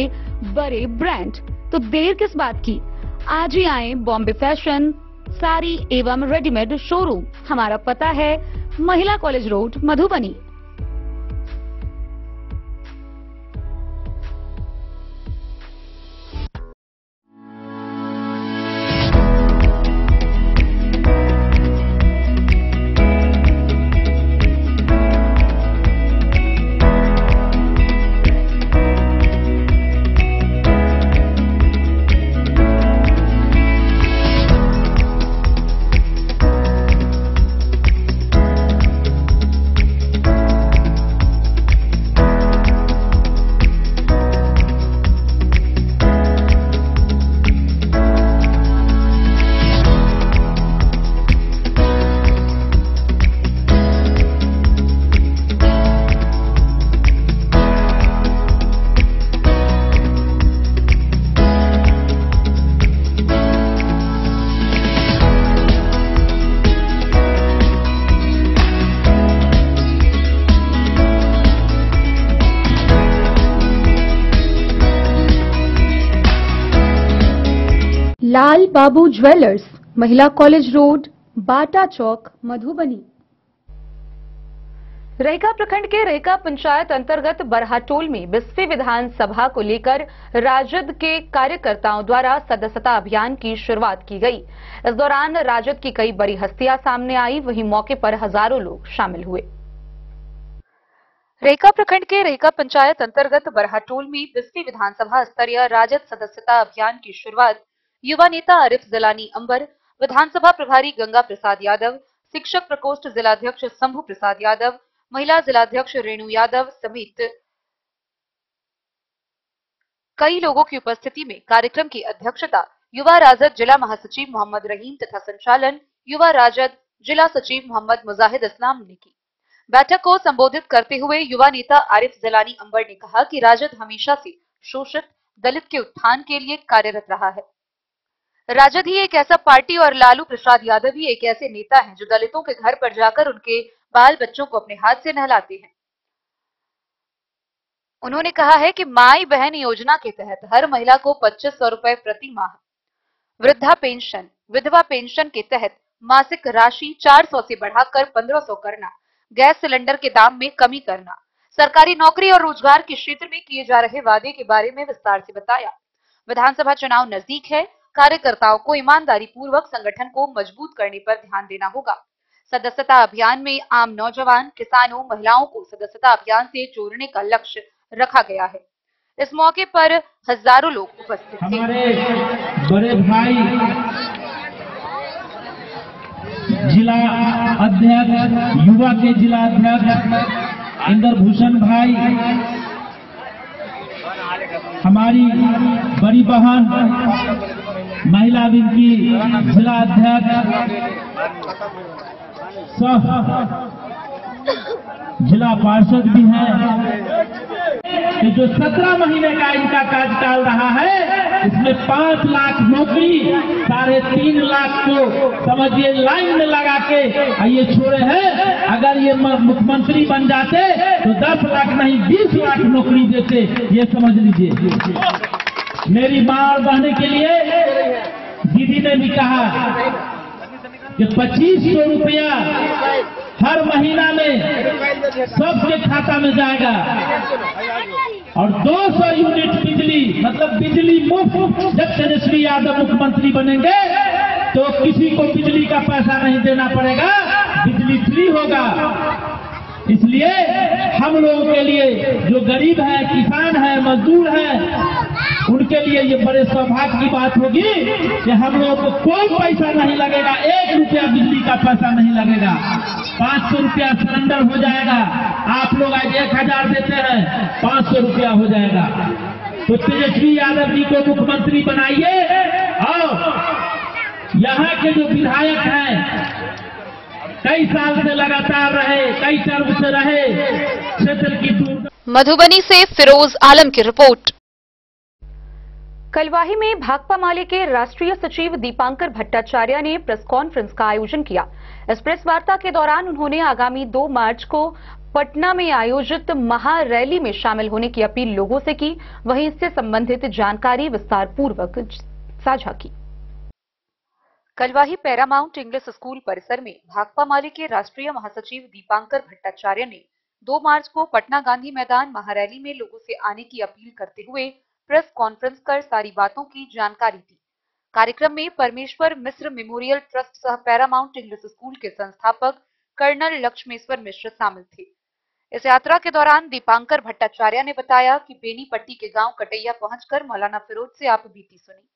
बड़े ब्रांड। तो देर किस बात की, आज ही आए बॉम्बे फैशन साड़ी एवं रेडीमेड शोरूम। हमारा पता है महिला कॉलेज रोड, मधुबनी। लाल बाबू ज्वेलर्स, महिला कॉलेज रोड, बाटा चौक, मधुबनी। रेका प्रखंड के रेका पंचायत अंतर्गत बरहाटोल में बिस्फी विधानसभा को लेकर राजद के कार्यकर्ताओं द्वारा सदस्यता अभियान की शुरुआत की गई। इस दौरान राजद की कई बड़ी हस्तियां सामने आई, वहीं मौके पर हजारों लोग शामिल हुए। रेका प्रखंड के रेका पंचायत अंतर्गत बरहाटोल में बिस्फी विधानसभा स्तरीय राजद सदस्यता अभियान की शुरुआत युवा नेता आरिफ जिलानी अंबर, विधानसभा प्रभारी गंगा प्रसाद यादव, शिक्षक प्रकोष्ठ जिलाध्यक्ष शंभू प्रसाद यादव, महिला जिलाध्यक्ष रेणु यादव समेत कई लोगों की उपस्थिति में कार्यक्रम की अध्यक्षता युवा राजद जिला महासचिव मोहम्मद रहीम तथा संचालन युवा राजद जिला सचिव मोहम्मद मुजाहिद इस्लाम ने की। बैठक को संबोधित करते हुए युवा नेता आरिफ जिलानी अंबर ने कहा कि राजद हमेशा से शोषित दलित के उत्थान के लिए कार्यरत रहा है। राजद ही एक ऐसा पार्टी और लालू प्रसाद यादव ही एक ऐसे नेता हैं जो दलितों के घर पर जाकर उनके बाल बच्चों को अपने हाथ से नहलाते हैं। उन्होंने कहा है कि माई बहन योजना के तहत हर महिला को 2500 रुपए प्रति माह, वृद्धा पेंशन, विधवा पेंशन के तहत मासिक राशि 400 से बढ़ाकर 1500 करना, गैस सिलेंडर के दाम में कमी करना, सरकारी नौकरी और रोजगार के क्षेत्र में किए जा रहे वादे के बारे में विस्तार से बताया। विधानसभा चुनाव नजदीक है, कार्यकर्ताओं को ईमानदारी पूर्वक संगठन को मजबूत करने पर ध्यान देना होगा। सदस्यता अभियान में आम नौजवान, किसानों, महिलाओं को सदस्यता अभियान से जोड़ने का लक्ष्य रखा गया है। इस मौके पर हजारों लोग उपस्थित थे। हमारे बड़े भाई जिला अध्यक्ष, युवा के जिला अध्यक्ष इंदर भूषण भाई, हमारी बड़ी बहन महिला विंग की जिला अध्यक्ष, सब जिला पार्षद भी हैं। ये जो 17 महीने का इनका कार्यकाल रहा है, इसमें 5 लाख नौकरी, 3.5 लाख को समझिए लाइन में लगा के ये छोड़े हैं। अगर ये मुख्यमंत्री बन जाते तो 10 लाख नहीं 20 लाख नौकरी देते, ये समझ लीजिए। मेरी मां और बहने के लिए दीदी ने भी कहा कि 2500 रुपया हर महीना में सबके खाता में जाएगा और 200 यूनिट बिजली, मतलब बिजली मुफ्त। जब तेजस्वी यादव मुख्यमंत्री बनेंगे तो किसी को बिजली का पैसा नहीं देना पड़ेगा, बिजली फ्री होगा। इसलिए हम लोगों के लिए जो गरीब है, किसान है, मजदूर है, उनके लिए ये बड़े सौभाग्य की बात होगी कि हम लोगों को कोई पैसा नहीं लगेगा, 1 रुपया बिजली का पैसा नहीं लगेगा। 500 रुपया सिलेंडर हो जाएगा। आप लोग आज 1000 देते हैं, 500 रुपया हो जाएगा। तो तेजस्वी यादव जी को मुख्यमंत्री बनाइए और यहाँ के जो विधायक हैं, कई साल से लगातार रहे, कई टर्म से रहे, क्षेत्र की मधुबनी से फिरोज आलम की रिपोर्ट। कलवाही में भाकपा माले के राष्ट्रीय सचिव दीपांकर भट्टाचार्य ने प्रेस कॉन्फ्रेंस का आयोजन किया। इस प्रेस वार्ता के दौरान उन्होंने आगामी 2 मार्च को पटना में आयोजित महारैली में शामिल होने की अपील लोगों से की, वहीं इससे संबंधित जानकारी विस्तार पूर्वक साझा की। कलवाही पैरामाउंट इंग्लिश स्कूल परिसर में भाकपा माले के राष्ट्रीय महासचिव दीपांकर भट्टाचार्य ने 2 मार्च को पटना गांधी मैदान महारैली में लोगों से आने की अपील करते हुए प्रेस कॉन्फ्रेंस कर सारी बातों की जानकारी दी। कार्यक्रम में परमेश्वर मिश्र मेमोरियल ट्रस्ट सह पैरामाउंट इंग्लिश स्कूल के संस्थापक कर्नल लक्ष्मेश्वर मिश्र शामिल थे। इस यात्रा के दौरान दीपांकर भट्टाचार्य ने बताया कि बेनीपट्टी के गांव कटैया पहुंचकर मौलाना फिरोज से आप बीती सुनी।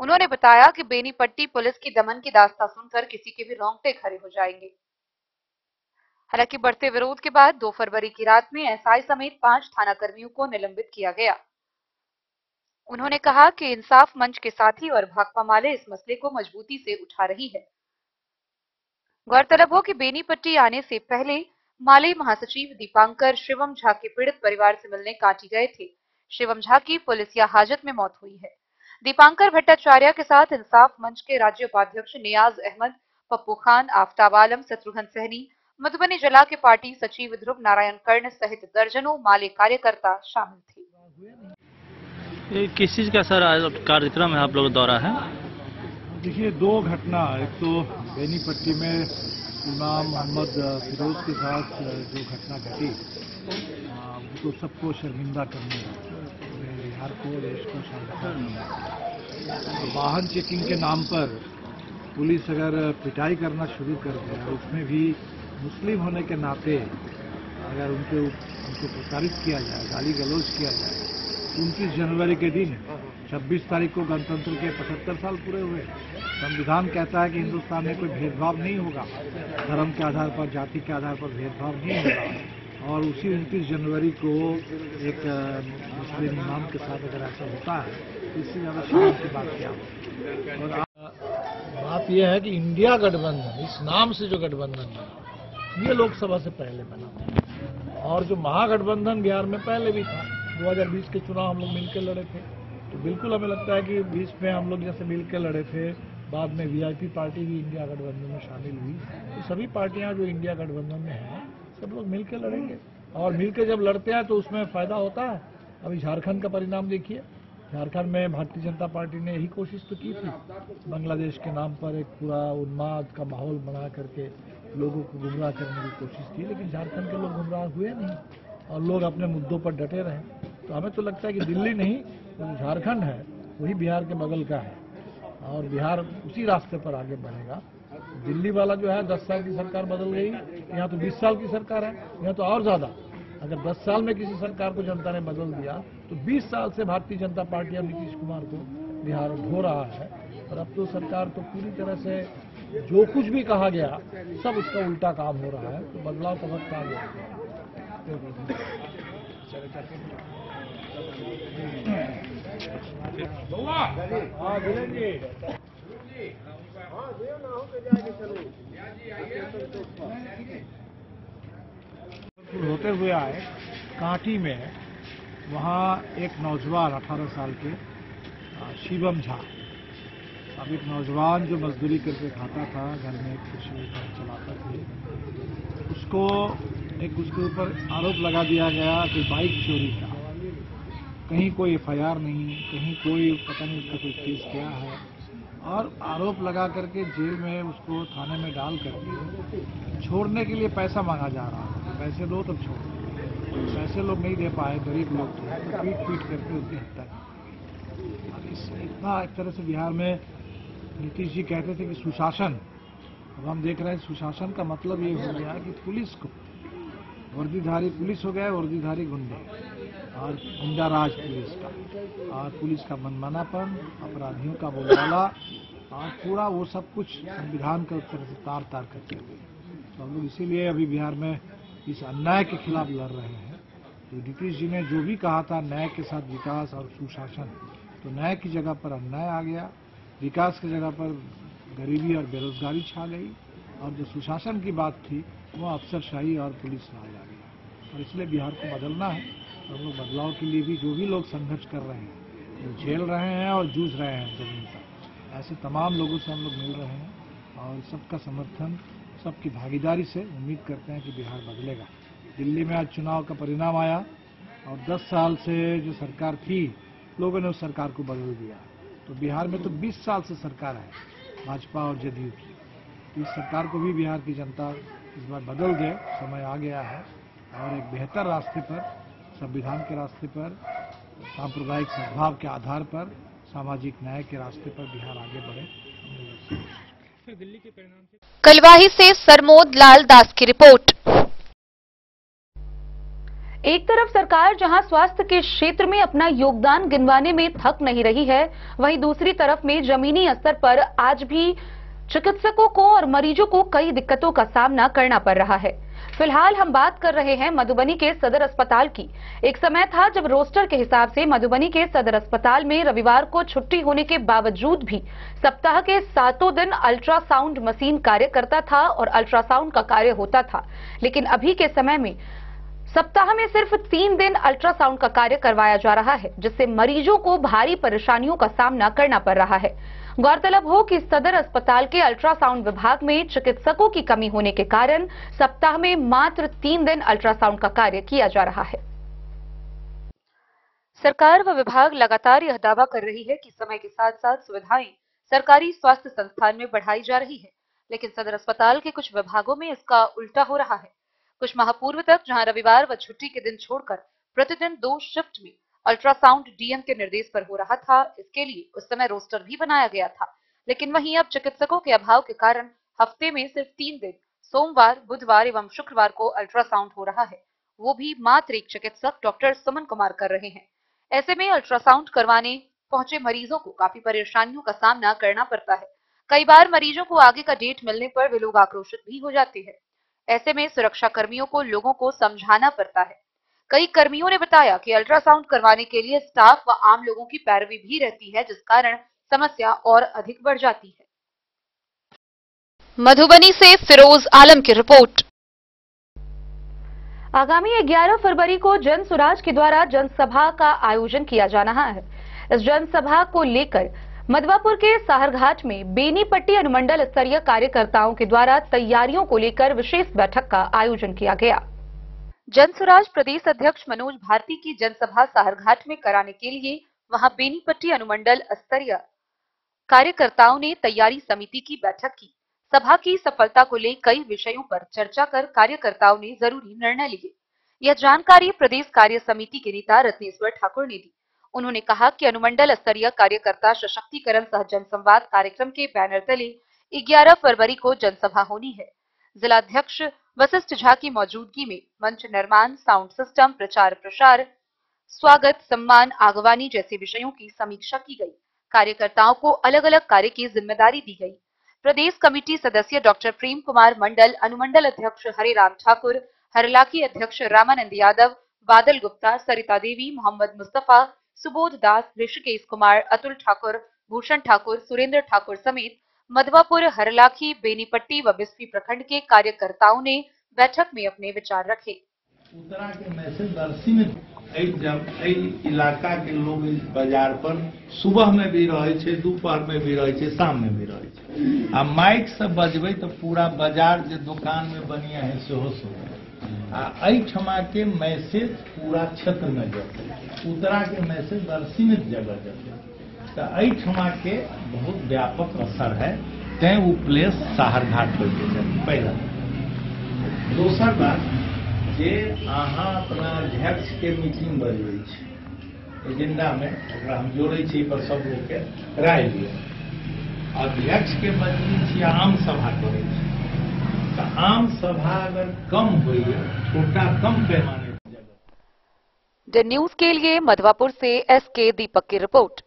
उन्होंने बताया कि बेनीपट्टी पुलिस की दमन की दास्तां सुनकर किसी के भी रोंगटे खड़े हो जाएंगे। हालांकि बढ़ते विरोध के बाद 2 फरवरी की रात में एसआई समेत 5 थाना कर्मियों को निलंबित किया गया। उन्होंने कहा कि इंसाफ मंच के साथी और भाकपा माले इस मसले को मजबूती से उठा रही है। गौरतलब हो कि बेनीपट्टी आने से पहले माले महासचिव दीपांकर शिवम झा के पीड़ित परिवार से मिलने कांटी गए थे। शिवम झा की पुलिसिया हाजत में मौत हुई है। दीपांकर भट्टाचार्य के साथ इंसाफ मंच के राज्य उपाध्यक्ष नियाज अहमद, पप्पू खान, आफ्ताब आलम, शत्रुघ्न सहनी, मधुबनी जिला के पार्टी सचिव ध्रुव नारायण कर्ण सहित दर्जनों माले कार्यकर्ता शामिल थे। ये किस चीज का सर कार्यक्रम है आप लोग द्वारा है? देखिए 2 घटना, एक तो बेनीपट्टी में इमाम मोहम्मद फिरोज के साथ जो घटना घटी, वो सबको शर्मिंदा करने पूरे बिहार को, देश को शर्मिंदा करना। वाहन चेकिंग के नाम पर पुलिस अगर पिटाई करना शुरू कर दे और उसमें भी मुस्लिम होने के नाते अगर उनको प्रताड़ित किया जाए, गाली गलौज किया जाए। 29 जनवरी के दिन 26 तारीख को गणतंत्र के 75 साल पूरे हुए। संविधान कहता है कि हिंदुस्तान में कोई भेदभाव नहीं होगा, धर्म के आधार पर, जाति के आधार पर भेदभाव नहीं होगा और उसी 29 जनवरी को एक मुस्लिम इमाम के साथ अगर ऐसा होता है तो इससे ज़्यादा शर्म की बात क्या हो। और बात यह है कि इंडिया गठबंधन, इस नाम से जो गठबंधन बना, ये लोकसभा से पहले बना, और जो महागठबंधन बिहार में पहले भी था। 2020 के चुनाव हम लोग मिलकर लड़े थे, तो बिल्कुल हमें लगता है कि 20 में हम लोग जैसे मिलकर लड़े थे, बाद में वीआईपी पार्टी भी इंडिया गठबंधन में शामिल हुई, तो सभी पार्टियां जो इंडिया गठबंधन में हैं सब लोग मिलकर लड़ेंगे, और मिलकर जब लड़ते हैं तो उसमें फायदा होता है। अभी झारखंड का परिणाम देखिए, झारखंड में भारतीय जनता पार्टी ने यही कोशिश तो की थी, बांग्लादेश के नाम पर एक पूरा उन्माद का माहौल बना करके लोगों को गुमराह करने की कोशिश की, लेकिन झारखंड के लोग गुमराह हुए नहीं और लोग अपने मुद्दों पर डटे रहे। तो हमें तो लगता है कि दिल्ली नहीं, तो झारखंड है वही बिहार के बगल का है, और बिहार उसी रास्ते पर आगे बढ़ेगा। दिल्ली वाला जो है 10 साल की सरकार बदल गई, यहाँ तो 20 साल की सरकार है, यहाँ तो और ज्यादा। अगर 10 साल में किसी सरकार को जनता ने बदल दिया तो 20 साल से भारतीय जनता पार्टी और नीतीश कुमार को बिहार ढो रहा है, और अब तो सरकार तो पूरी तरह से जो कुछ भी कहा गया सब उसका उल्टा काम हो रहा है। तो बदलाव का वक्त आ गया। होते हुए आए कांटी में, वहाँ एक नौजवान 18 साल के शिवम झा, अब एक नौजवान जो मजदूरी करके खाता था, घर में एक कृषि चलाता था, उसको उसके ऊपर आरोप लगा दिया गया कि बाइक चोरी का। कहीं कोई एफआईआर नहीं, कहीं कोई पता नहीं उसका कोई केस क्या है, और आरोप लगा करके जेल में उसको थाने में डाल करके छोड़ने के लिए पैसा मांगा जा रहा है। पैसे दो तब छोड़ो, पैसे लोग नहीं दे पाए, गरीब लोग थे, तो पीट करके उसकी हत्या की। इतना एक तरह से बिहार में नीतीश जी कहते थे कि सुशासन, अब हम देख रहे हैं सुशासन का मतलब ये हो गया कि पुलिस को, वर्दीधारी पुलिस हो गया, वर्दीधारी गुंडे, और गुंडा राज पुलिस का, और पुलिस का मनमानापन, अपराधियों का बोलबाला, और पूरा वो सब कुछ संविधान का तरह से तार तार करते हुए। तो हम लोग इसीलिए अभी बिहार में इस अन्याय के खिलाफ लड़ रहे हैं। तो नीतीश जी ने जो भी कहा था न्याय के साथ विकास और सुशासन, तो न्याय की जगह पर अन्याय आ गया, विकास की जगह पर गरीबी और बेरोजगारी छा गई, और जो सुशासन की बात थी वो अफसरशाही और पुलिस राज आ गया। और इसलिए बिहार को बदलना है। हम लोग बदलाव के लिए भी जो भी लोग संघर्ष कर रहे हैं, जो झेल रहे हैं और जूझ रहे हैं जमीन पर, ऐसे तमाम लोगों से हम लोग मिल रहे हैं, और सबका समर्थन, सबकी भागीदारी से उम्मीद करते हैं कि बिहार बदलेगा। दिल्ली में आज चुनाव का परिणाम आया, और 10 साल से जो सरकार थी, लोगों ने उस सरकार को बदल दिया। तो बिहार में तो 20 साल से सरकार है भाजपा और जदयू की। इस सरकार को भी बिहार की जनता इस बार बदल दे, समय आ गया है, और एक बेहतर रास्ते पर, संविधान के रास्ते पर, सांप्रदायिक सद्भाव के आधार पर, सामाजिक न्याय के रास्ते पर बिहार आगे बढ़े। कलवाही से सरमोद लाल दास की रिपोर्ट। एक तरफ सरकार जहां स्वास्थ्य के क्षेत्र में अपना योगदान गिनवाने में थक नहीं रही है, वहीं दूसरी तरफ में जमीनी स्तर पर आज भी चिकित्सकों को और मरीजों को कई दिक्कतों का सामना करना पड़ रहा है। फिलहाल हम बात कर रहे हैं मधुबनी के सदर अस्पताल की। एक समय था जब रोस्टर के हिसाब से मधुबनी के सदर अस्पताल में रविवार को छुट्टी होने के बावजूद भी सप्ताह के 7 दिन अल्ट्रासाउंड मशीन कार्य करता था और अल्ट्रासाउंड का कार्य होता था। लेकिन अभी के समय में सप्ताह में सिर्फ 3 दिन अल्ट्रासाउंड का कार्य करवाया जा रहा है, जिससे मरीजों को भारी परेशानियों का सामना करना पड़ रहा है। गौरतलब हो कि सदर अस्पताल के अल्ट्रासाउंड विभाग में चिकित्सकों की कमी होने के कारण सप्ताह में मात्र 3 दिन अल्ट्रासाउंड का कार्य किया जा रहा है। सरकार व विभाग लगातार यह दावा कर रही है कि समय के साथ साथ सुविधाएं सरकारी स्वास्थ्य संस्थान में बढ़ाई जा रही है, लेकिन सदर अस्पताल के कुछ विभागों में इसका उल्टा हो रहा है। कुछ माह पूर्व तक जहां रविवार व छुट्टी के दिन छोड़कर प्रतिदिन 2 शिफ्ट में अल्ट्रासाउंड डीएम के निर्देश पर हो रहा था, इसके लिए उस समय रोस्टर भी बनाया गया था। लेकिन वहीं अब चिकित्सकों के अभाव के कारण हफ्ते में सिर्फ 3 दिन सोमवार, बुधवार एवं शुक्रवार को अल्ट्रासाउंड हो रहा है, वो भी मात्र एक चिकित्सक डॉक्टर सुमन कुमार कर रहे हैं। ऐसे में अल्ट्रासाउंड करवाने पहुंचे मरीजों को काफी परेशानियों का सामना करना पड़ता है। कई बार मरीजों को आगे का डेट मिलने पर वे लोग आक्रोशित भी हो जाते हैं। ऐसे में सुरक्षा कर्मियों को लोगों को समझाना पड़ता है। कई कर्मियों ने बताया कि अल्ट्रासाउंड करवाने के लिए स्टाफ व आम लोगों की पैरवी भी रहती है, जिस कारण समस्या और अधिक बढ़ जाती है। मधुबनी से फिरोज आलम की रिपोर्ट। आगामी 11 फरवरी को जन सुराज के द्वारा जनसभा का आयोजन किया जा रहा है। इस जनसभा को लेकर मधवापुर के साहरघाट में बेनीपट्टी अनुमंडल स्तरीय कार्यकर्ताओं के द्वारा तैयारियों को लेकर विशेष बैठक का आयोजन किया गया। जनसुराज प्रदेश अध्यक्ष मनोज भारती की जनसभा साहरघाट में कराने के लिए वहां बेनीपट्टी अनुमंडल स्तरीय कार्यकर्ताओं ने तैयारी समिति की बैठक की। सभा की सफलता को लेकर कई विषयों पर चर्चा कर कार्यकर्ताओं ने जरूरी निर्णय लिए। यह जानकारी प्रदेश कार्य समिति के नेता रत्नेश्वर ठाकुर ने दी। उन्होंने कहा कि अनुमंडल स्तरीय कार्यकर्ता सशक्तिकरण सह जनसंवाद कार्यक्रम के बैनर तले 11 फरवरी को जनसभा होनी है। जिलाध्यक्ष वशिष्ठ झा की मौजूदगी में मंच निर्माण, साउंड सिस्टम, प्रचार प्रसार, स्वागत, सम्मान, आगवानी जैसे विषयों की समीक्षा की गई। कार्यकर्ताओं को अलग अलग कार्य की जिम्मेदारी दी गई। प्रदेश कमेटी सदस्य डॉक्टर प्रेम कुमार मंडल, अनुमंडल अध्यक्ष हरिराम ठाकुर, हरलाकी अध्यक्ष रामानंद यादव, बादल गुप्ता, सरिता देवी, मोहम्मद मुस्तफा, सुबोध दास, ऋषिकेश कुमार, अतुल ठाकुर, भूषण ठाकुर, सुरेंद्र ठाकुर समेत मधवापुर, हरलाखी, बेनीपट्टी व बिस्फी प्रखंड के कार्यकर्ताओं ने बैठक में अपने विचार रखे। उतरा के मैसेज दर्शी में इलाका के लोग बाजार पर सुबह में भी रहे छे, दोपहर में भी रहे छे, शाम में भी रहे छे। आ माइक से बजबे तो पूरा बाजार जो दुकान में बनिया है सेहो सुने। क्षमा के मैसेज पूरा क्षेत्र में जाते, उतरा के मैसेज दर्शी में जगह जाते, तो क्षमा के बहुत व्यापक असर है। तय वो प्लेस साहरघाट पर पहला। दोसर बात जे अहाँ अपना अध्यक्ष के मीटिंग बजबै छी, एजेंडा में हम जोड़े छी पर सब लोग के राय लिया। अध्यक्ष के बजबै छी, आम सभा करे छी, तो आम सभा अगर कम हुई, छोटा कम पैमाने पर जगह। द न्यूज के लिए मधवापुर से एसके दीपक की रिपोर्ट।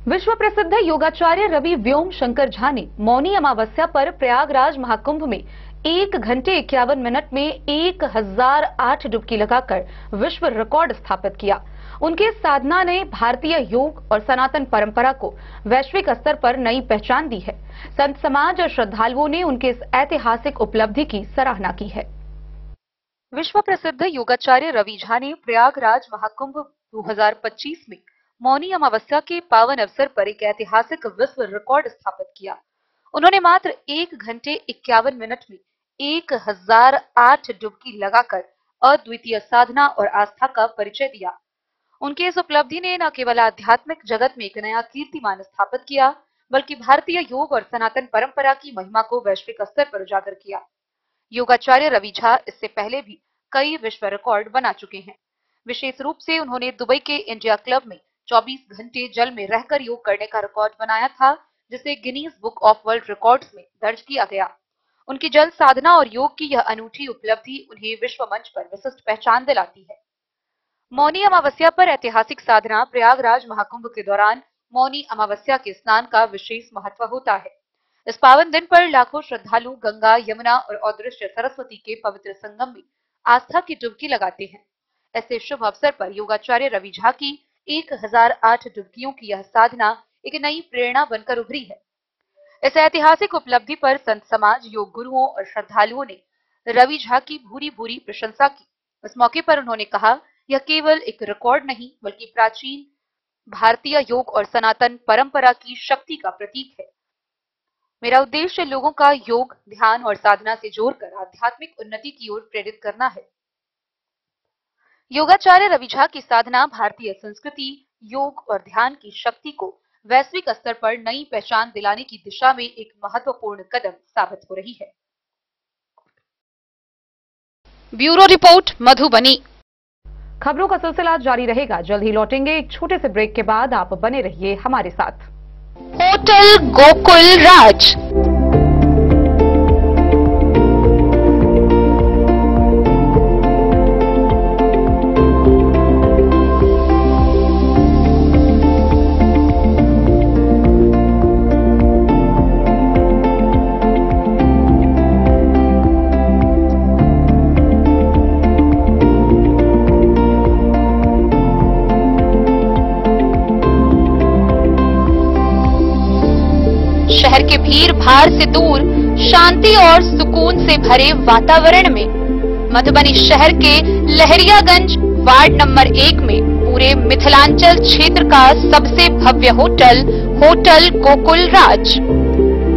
विश्व प्रसिद्ध योगाचार्य रवि व्योम शंकर झा ने मौनी अमावस्या पर प्रयागराज महाकुंभ में 1 घंटे 51 मिनट में 1008 डुबकी लगाकर विश्व रिकॉर्ड स्थापित किया। उनके साधना ने भारतीय योग और सनातन परंपरा को वैश्विक स्तर पर नई पहचान दी है। संत समाज और श्रद्धालुओं ने उनके इस ऐतिहासिक उपलब्धि की सराहना की है। विश्व प्रसिद्ध योगाचार्य रवि झा ने प्रयागराज महाकुंभ 2025 में मौनी अमावस्या के पावन अवसर पर एक ऐतिहासिक विश्व रिकॉर्ड स्थापित किया। उन्होंने मात्र 1 घंटे 51 मिनट में 1008 डुबकी लगाकर अद्वितीय साधना और आस्था का परिचय दिया। उनकी इस उपलब्धि ने न केवल आध्यात्मिक जगत में एक नया कीर्तिमान स्थापित किया, बल्कि भारतीय योग और सनातन परंपरा की महिमा को वैश्विक स्तर पर उजागर किया। योगाचार्य रवि झा इससे पहले भी कई विश्व रिकॉर्ड बना चुके हैं। विशेष रूप से उन्होंने दुबई के इंडिया क्लब में 24 घंटे जल में रहकर योग करने का रिकॉर्ड बनाया था, जिसे Guinness book of world records में दर्ज किया गया। उनकी जल साधना और योग की यह अनूठी उपलब्धि उन्हें विश्व मंच पर विशिष्ट पहचान दिलाती है। मौनी अमावस्या पर ऐतिहासिक साधना। प्रयागराज महाकुंभ के दौरान मौनी अमावस्या के स्नान का विशेष महत्व होता है। इस पावन दिन पर लाखों श्रद्धालु गंगा, यमुना और अदृश्य सरस्वती के पवित्र संगम में आस्था की डुबकी लगाते हैं। ऐसे शुभ अवसर पर योगाचार्य रवि झा की 1008 डुबकियों की यह साधना एक नई प्रेरणा बनकर उभरी है। इस ऐतिहासिक उपलब्धि पर संत समाज, योग गुरुओं और श्रद्धालुओं ने रवि झा की भूरी भूरी प्रशंसा की। इस मौके पर उन्होंने कहा, यह केवल एक रिकॉर्ड नहीं बल्कि प्राचीन भारतीय योग और सनातन परंपरा की शक्ति का प्रतीक है। मेरा उद्देश्य लोगों का योग, ध्यान और साधना से जोड़कर आध्यात्मिक उन्नति की ओर प्रेरित करना है। योगाचार्य रवि झा की साधना भारतीय संस्कृति, योग और ध्यान की शक्ति को वैश्विक स्तर पर नई पहचान दिलाने की दिशा में एक महत्वपूर्ण कदम साबित हो रही है। Bureau report, Madhubani. खबरों का सिलसिला जारी रहेगा। जल्द ही लौटेंगे एक छोटे से ब्रेक के बाद। आप बने रहिए हमारे साथ। होटल गोकुल राज। के भीड़ भाड़ से दूर शांति और सुकून से भरे वातावरण में मधुबनी शहर के लहरियागंज वार्ड नंबर 1 में पूरे मिथिलांचल क्षेत्र का सबसे भव्य होटल होटल गोकुल राज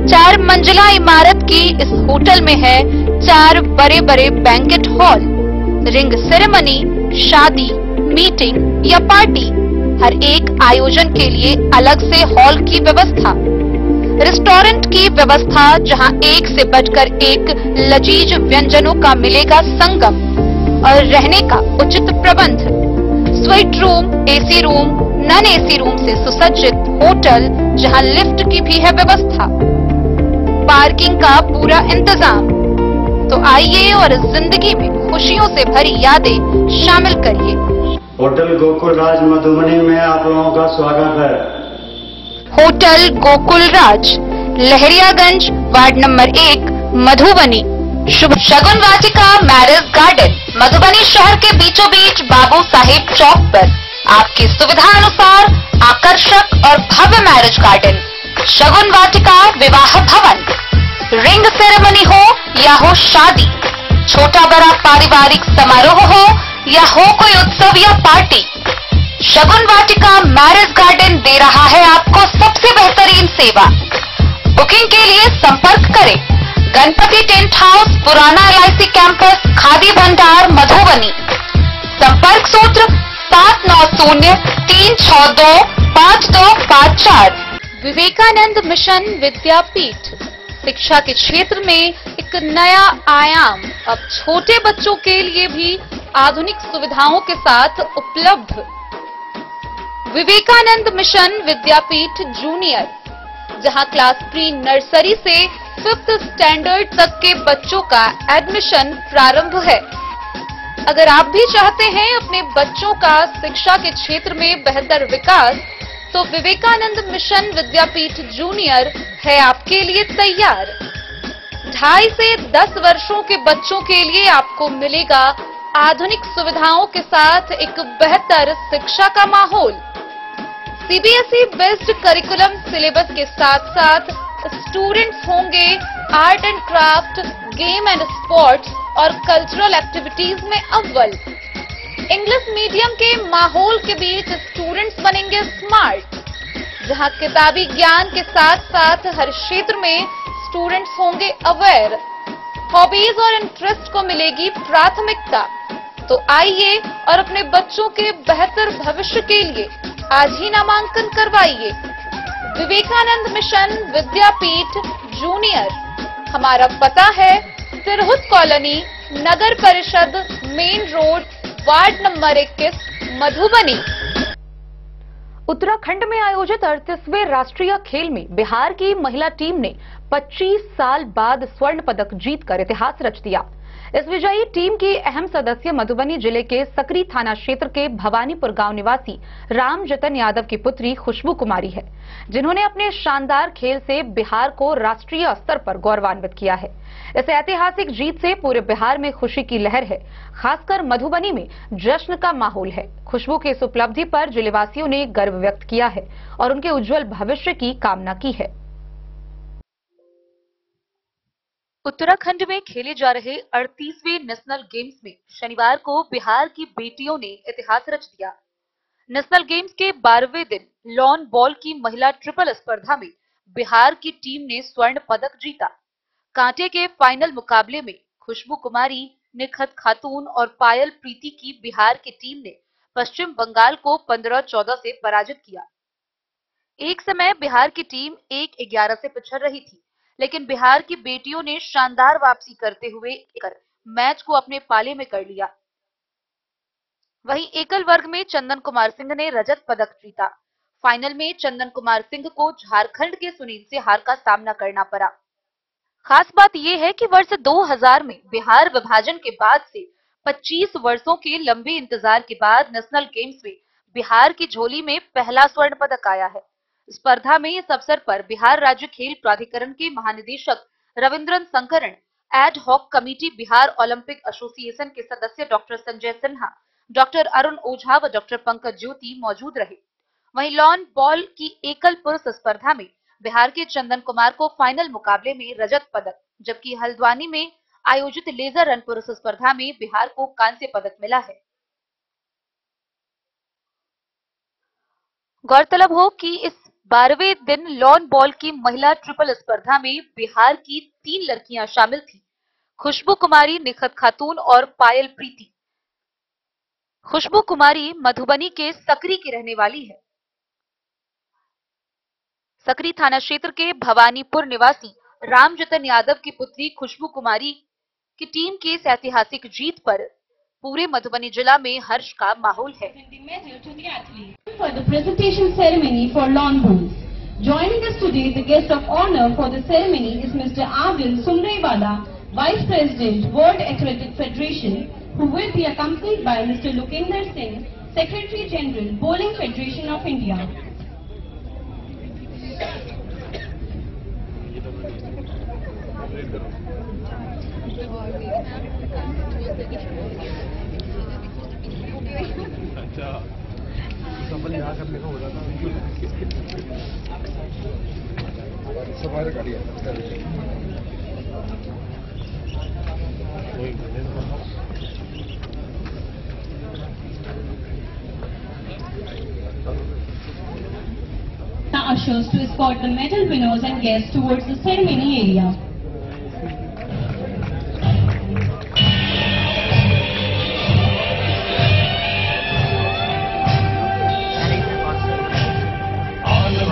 4 मंजिला इमारत की इस होटल में है 4 बड़े बड़े बैंकेट हॉल, रिंग सेरेमनी, शादी, मीटिंग या पार्टी, हर एक आयोजन के लिए अलग से हॉल की व्यवस्था, रेस्टोरेंट की व्यवस्था जहां एक से बढ़कर एक लजीज व्यंजनों का मिलेगा संगम और रहने का उचित प्रबंध, suite room, AC room, non AC room से सुसज्जित होटल जहां लिफ्ट की भी है व्यवस्था, पार्किंग का पूरा इंतजाम। तो आइए और इस जिंदगी में खुशियों से भरी यादें शामिल करिए। होटल गोकुल राज मधुबनी में आप लोगों का स्वागत है। होटल गोकुल राज, लहरियागंज, वार्ड नंबर 1, मधुबनी। शुभ शगुन वाटिका मैरिज गार्डन, मधुबनी शहर के बीचों बीच बाबू साहेब चौक पर आपकी सुविधा अनुसार आकर्षक और भव्य मैरिज गार्डन, शगुन वाटिका विवाह भवन। रिंग सेरेमनी हो या हो शादी, छोटा बड़ा पारिवारिक समारोह हो या हो कोई उत्सव या पार्टी, शगुन वाटिका मैरिज गार्डन दे रहा है आपको सबसे बेहतरीन सेवा। बुकिंग के लिए संपर्क करें गणपति टेंट हाउस, पुराना LIC कैंपस, खादी भंडार, मधुबनी। संपर्क सूत्र 7903625254। विवेकानंद मिशन विद्यापीठ, शिक्षा के क्षेत्र में एक नया आयाम, अब छोटे बच्चों के लिए भी आधुनिक सुविधाओं के साथ उपलब्ध। विवेकानंद मिशन विद्यापीठ जूनियर, जहां क्लास प्री नर्सरी से 5th स्टैंडर्ड तक के बच्चों का एडमिशन प्रारंभ है। अगर आप भी चाहते हैं अपने बच्चों का शिक्षा के क्षेत्र में बेहतर विकास, तो विवेकानंद मिशन विद्यापीठ जूनियर है आपके लिए तैयार। 2.5 से 10 वर्षों के बच्चों के लिए आपको मिलेगा आधुनिक सुविधाओं के साथ एक बेहतर शिक्षा का माहौल। CBSE बेस्ड करिकुलम सिलेबस के साथ साथ स्टूडेंट्स होंगे art and craft, game and sports और कल्चरल एक्टिविटीज में अव्वल। इंग्लिश मीडियम के माहौल के बीच स्टूडेंट्स बनेंगे स्मार्ट, जहां किताबी ज्ञान के साथ साथ हर क्षेत्र में स्टूडेंट्स होंगे अवेयर। हॉबीज और इंटरेस्ट को मिलेगी प्राथमिकता। तो आइए और अपने बच्चों के बेहतर भविष्य के लिए आज ही नामांकन करवाइए। विवेकानंद मिशन विद्यापीठ जूनियर, हमारा पता है तिरहुत कॉलोनी, नगर परिषद, main road, ward number 21, Madhubani. Uttarakhand में आयोजित 38वें राष्ट्रीय खेल में बिहार की महिला टीम ने 25 साल बाद स्वर्ण पदक जीतकर इतिहास रच दिया। इस विजयी टीम की अहम सदस्य मधुबनी जिले के सकरी थाना क्षेत्र के भवानीपुर गांव निवासी राम जतन यादव की पुत्री खुशबू कुमारी है, जिन्होंने अपने शानदार खेल से बिहार को राष्ट्रीय स्तर पर गौरवान्वित किया है। इस ऐतिहासिक जीत से पूरे बिहार में खुशी की लहर है, खासकर मधुबनी में जश्न का माहौल है। खुशबू की इस उपलब्धि पर जिलेवासियों ने गर्व व्यक्त किया है और उनके उज्जवल भविष्य की कामना की है। उत्तराखंड में खेले जा रहे 38वें नेशनल गेम्स में शनिवार को बिहार की बेटियों ने इतिहास रच दिया। नेशनल गेम्स के 12वें दिन लॉन बॉल की महिला ट्रिपल स्पर्धा में बिहार की टीम ने स्वर्ण पदक जीता। कांटे के फाइनल मुकाबले में खुशबू कुमारी, निखत खातून और पायल प्रीति की बिहार की टीम ने पश्चिम बंगाल को 15-14 से पराजित किया। एक समय बिहार की टीम 1-11 से पिछड़ रही थी, लेकिन बिहार की बेटियों ने शानदार वापसी करते हुए मैच को अपने पाले में कर लिया। वहीं एकल वर्ग में चंदन कुमार सिंह ने रजत पदक जीता। फाइनल में चंदन कुमार सिंह को झारखंड के सुनील से हार का सामना करना पड़ा। खास बात यह है कि वर्ष 2000 में बिहार विभाजन के बाद से 25 वर्षों के लंबे इंतजार के बाद नेशनल गेम्स में बिहार की झोली में पहला स्वर्ण पदक आया है। स्पर्धा में इस अवसर पर बिहार राज्य खेल प्राधिकरण के महानिदेशक Ravindran Shankaran, ad hoc committee Bihar Olympic association के सदस्य डॉक्टर संजय सिन्हा, डॉक्टर अरुण ओझा व डॉक्टर पंकज ज्योति मौजूद रहे। वहीं लॉन बॉल की एकल पुरुष स्पर्धा में बिहार के चंदन कुमार को फाइनल मुकाबले में रजत पदक, जबकि हल्द्वानी में आयोजित लेजर रन पुरुष स्पर्धा में बिहार को कांस्य पदक मिला है। गौरतलब हो कि इस 12वें दिन लॉन बॉल की महिला ट्रिपल स्पर्धा में बिहार की 3 लड़कियां शामिल थीं। खुशबू कुमारी, निखत खातून और पायल प्रीति। खुशबू कुमारी मधुबनी के सकरी की रहने वाली है। सकरी थाना क्षेत्र के भवानीपुर निवासी रामजतन यादव की पुत्री खुशबू कुमारी की टीम की इस ऐतिहासिक जीत पर पूरे मधुबनी जिला में हर्ष का माहौल है। For the presentation ceremony for lawn bowls. Joining us today, the guest of honor for the ceremony is Mr. Adil Sumrewala, Vice President, World Athletic Federation, who will be accompanied by Mr. Lokender Singh, Secretary General, Bowling Federation of India. Ushers to escort the medal winners and guests towards the ceremony area.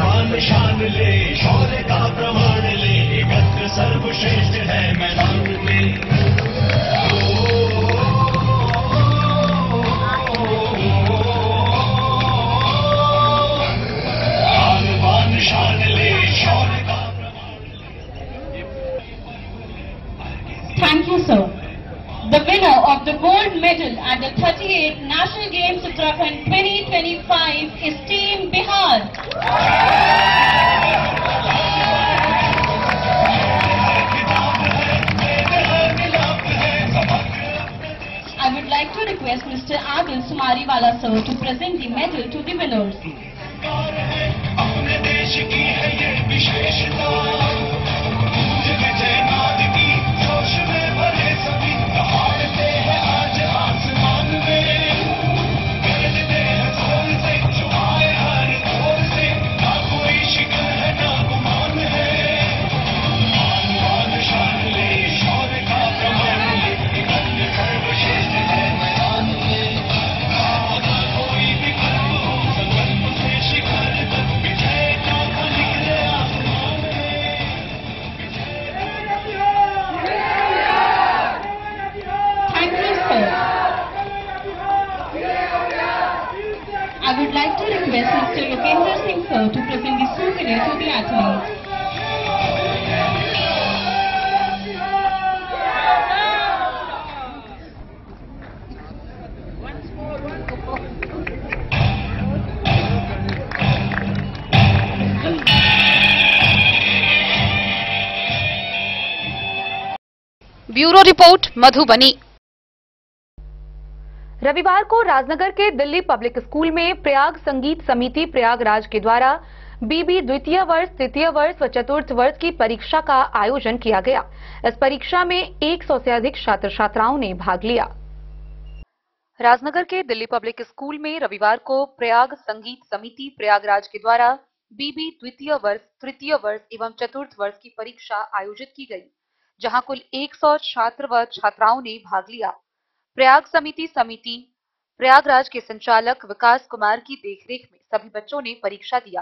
आन शान ले, शौर्य का प्रमाण ले, एकत्र सर्वश्रेष्ठ है मैदान में। Thank you, sir. The winner of the gold medal at the 38th National Games Uttarakhand 2025 is Team Bihar. I would like to request Mr. Adil Sumrewala sir to present the medal to the winners. I would like to request Mr. Lokender Singh sir to present the souvenir to the athletes. Bureau report Madhubani. रविवार को राजनगर के Delhi public school में प्रयाग संगीत समिति प्रयागराज के द्वारा बीबी द्वितीय वर्ष, तृतीय वर्ष व चतुर्थ वर्ष की परीक्षा का आयोजन किया गया। इस परीक्षा में 100 से अधिक छात्र छात्राओं ने भाग लिया। राजनगर के दिल्ली पब्लिक स्कूल में रविवार को प्रयाग संगीत समिति प्रयागराज के द्वारा बीबी द्वितीय वर्ष, तृतीय वर्ष एवं चतुर्थ वर्ष की परीक्षा आयोजित की गई, जहां कुल 100 छात्र व छात्राओं ने भाग लिया। प्रयाग समिति प्रयागराज के संचालक विकास कुमार की देखरेख में सभी बच्चों ने परीक्षा दिया।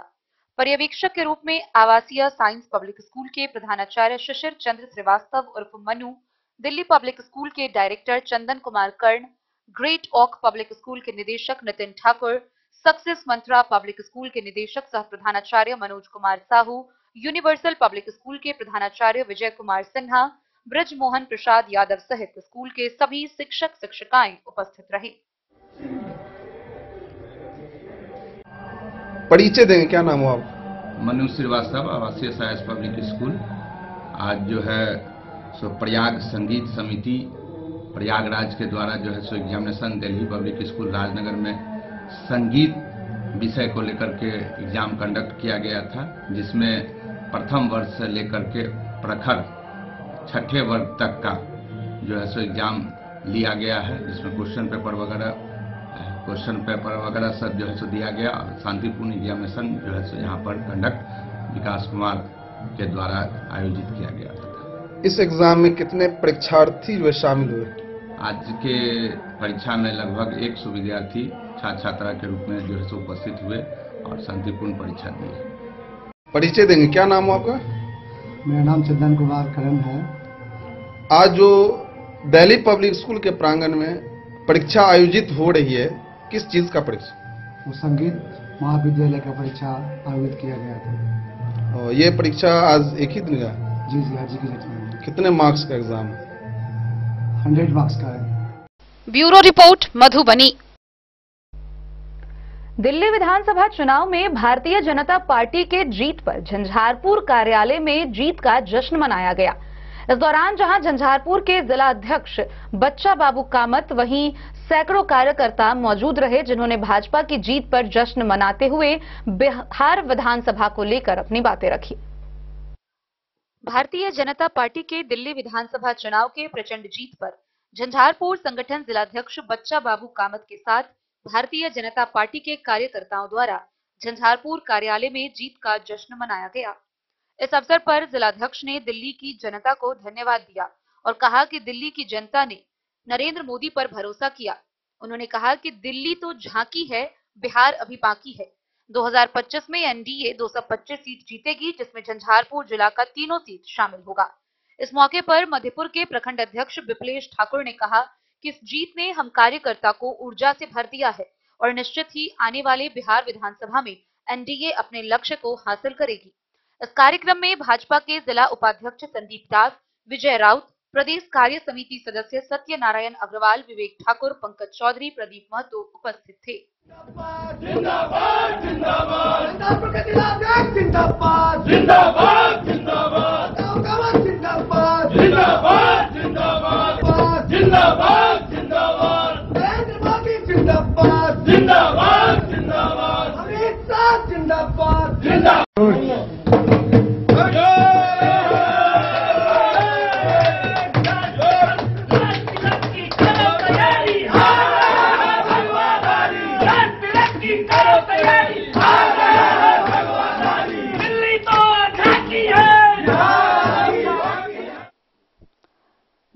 पर्यवेक्षक के रूप में आवासीय साइंस पब्लिक स्कूल के प्रधानाचार्य शिशिर चंद्र श्रीवास्तव उर्फ मनु, दिल्ली पब्लिक स्कूल के डायरेक्टर चंदन कुमार कर्ण, ग्रेट ऑक पब्लिक स्कूल के निदेशक नितिन ठाकुर, सक्सेस मंत्रा पब्लिक स्कूल के निदेशक सह प्रधानाचार्य Manoj Kumar Sahu, universal public school के प्रधानाचार्य विजय कुमार सिन्हा, ब्रज मोहन प्रसाद यादव सहित स्कूल के सभी शिक्षक शिक्षिकाएं उपस्थित रहे। परिचय देंगे, क्या नाम हो आप? मनु श्रीवास्तव, आवासीय साइंस पब्लिक स्कूल। आज जो है सो प्रयाग संगीत समिति प्रयागराज के द्वारा जो है सो examination Delhi public school Rajnagar में संगीत विषय को लेकर के एग्जाम कंडक्ट किया गया था, जिसमें प्रथम वर्ष से लेकर के प्रखर छठे वर्ग तक का जो है सो एग्जाम लिया गया है, जिसमें क्वेश्चन पेपर वगैरह सब जो है सो दिया गया और शांतिपूर्ण एग्जामिनेशन जो है सो यहाँ पर कंडक्ट विकास कुमार के द्वारा आयोजित किया गया था। इस एग्जाम में कितने परीक्षार्थी जो शामिल हुए? आज के परीक्षा में लगभग 100 विद्यार्थी छात्र छात्रा के रूप में जो है सो उपस्थित हुए और शांतिपूर्ण परीक्षा दी। परिचय देंगे, क्या नाम हो आपका? मेरा नाम चंदन कुमार करम है। आज जो दिल्ली पब्लिक स्कूल के प्रांगण में परीक्षा आयोजित हो रही है, किस चीज का परीक्षा? वो संगीत महाविद्यालय का परीक्षा आयोजित किया गया था। और ये परीक्षा आज एक ही दिन का? जी जी, आज ही के दिन। कितने मार्क्स का एग्जाम है? 100 मार्क्स का है। Bureau report Madhubani. दिल्ली विधानसभा चुनाव में भारतीय जनता पार्टी के जीत पर झंझारपुर कार्यालय में जीत का जश्न मनाया गया। इस दौरान जहां झंझारपुर के जिला अध्यक्ष बच्चा बाबू कामत, वहीं सैकड़ों कार्यकर्ता मौजूद रहे, जिन्होंने भाजपा की जीत पर जश्न मनाते हुए बिहार विधानसभा को लेकर अपनी बातें रखी। भारतीय जनता पार्टी के दिल्ली विधानसभा चुनाव के प्रचंड जीत पर झंझारपुर संगठन जिलाध्यक्ष बच्चा बाबू कामत के साथ भारतीय जनता पार्टी के कार्यकर्ताओं द्वारा झंझारपुर कार्यालय में जीत का जश्न मनाया गया। इस अवसर पर जिलाध्यक्ष ने दिल्ली की जनता को धन्यवाद दिया और कहा कि दिल्ली की जनता ने नरेंद्र मोदी पर भरोसा किया। उन्होंने कहा कि दिल्ली तो झांकी है, बिहार अभी बाकी है। 2025 में एनडीए 225 सीट जीतेगी, जिसमें झंझारपुर जिला का 3 सीट शामिल होगा। इस मौके पर मधेपुर के प्रखंड अध्यक्ष विप्लेश ठाकुर ने कहा कि इस जीत ने हम कार्यकर्ता को ऊर्जा से भर दिया है और निश्चित ही आने वाले बिहार विधानसभा में एनडीए अपने लक्ष्य को हासिल करेगी। इस कार्यक्रम में भाजपा के जिला उपाध्यक्ष संदीप दास, विजय राउत, प्रदेश कार्य समिति सदस्य सत्यनारायण अग्रवाल, विवेक ठाकुर, पंकज चौधरी, प्रदीप महतो उपस्थित थे। जिंदाबाद जिंदाबाद जिंदाबाद जिंदाबाद जिंदाबाद जिंदाबाद जिंदाबाद जिंदाबाद जिंदाबाद जिंदाबाद जिंदाबाद नरेंद्र मोदी जिंदाबाद जिंदाबाद जिंदाबाद अमित शाह जिंदाबाद जिंदाबाद।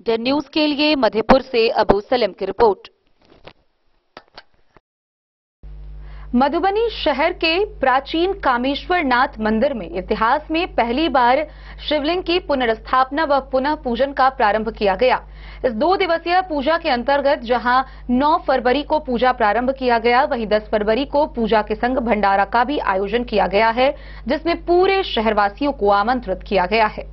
द न्यूज के लिए मधेपुर से अबू सलेम की रिपोर्ट। मधुबनी शहर के प्राचीन कामेश्वर नाथ मंदिर में इतिहास में पहली बार शिवलिंग की पुनर्स्थापना व पुनः पूजन का प्रारंभ किया गया। इस 2 दिवसीय पूजा के अंतर्गत जहां 9 फरवरी को पूजा प्रारंभ किया गया, वहीं 10 फरवरी को पूजा के संग भंडारा का भी आयोजन किया गया है, जिसमें पूरे शहरवासियों को आमंत्रित किया गया है।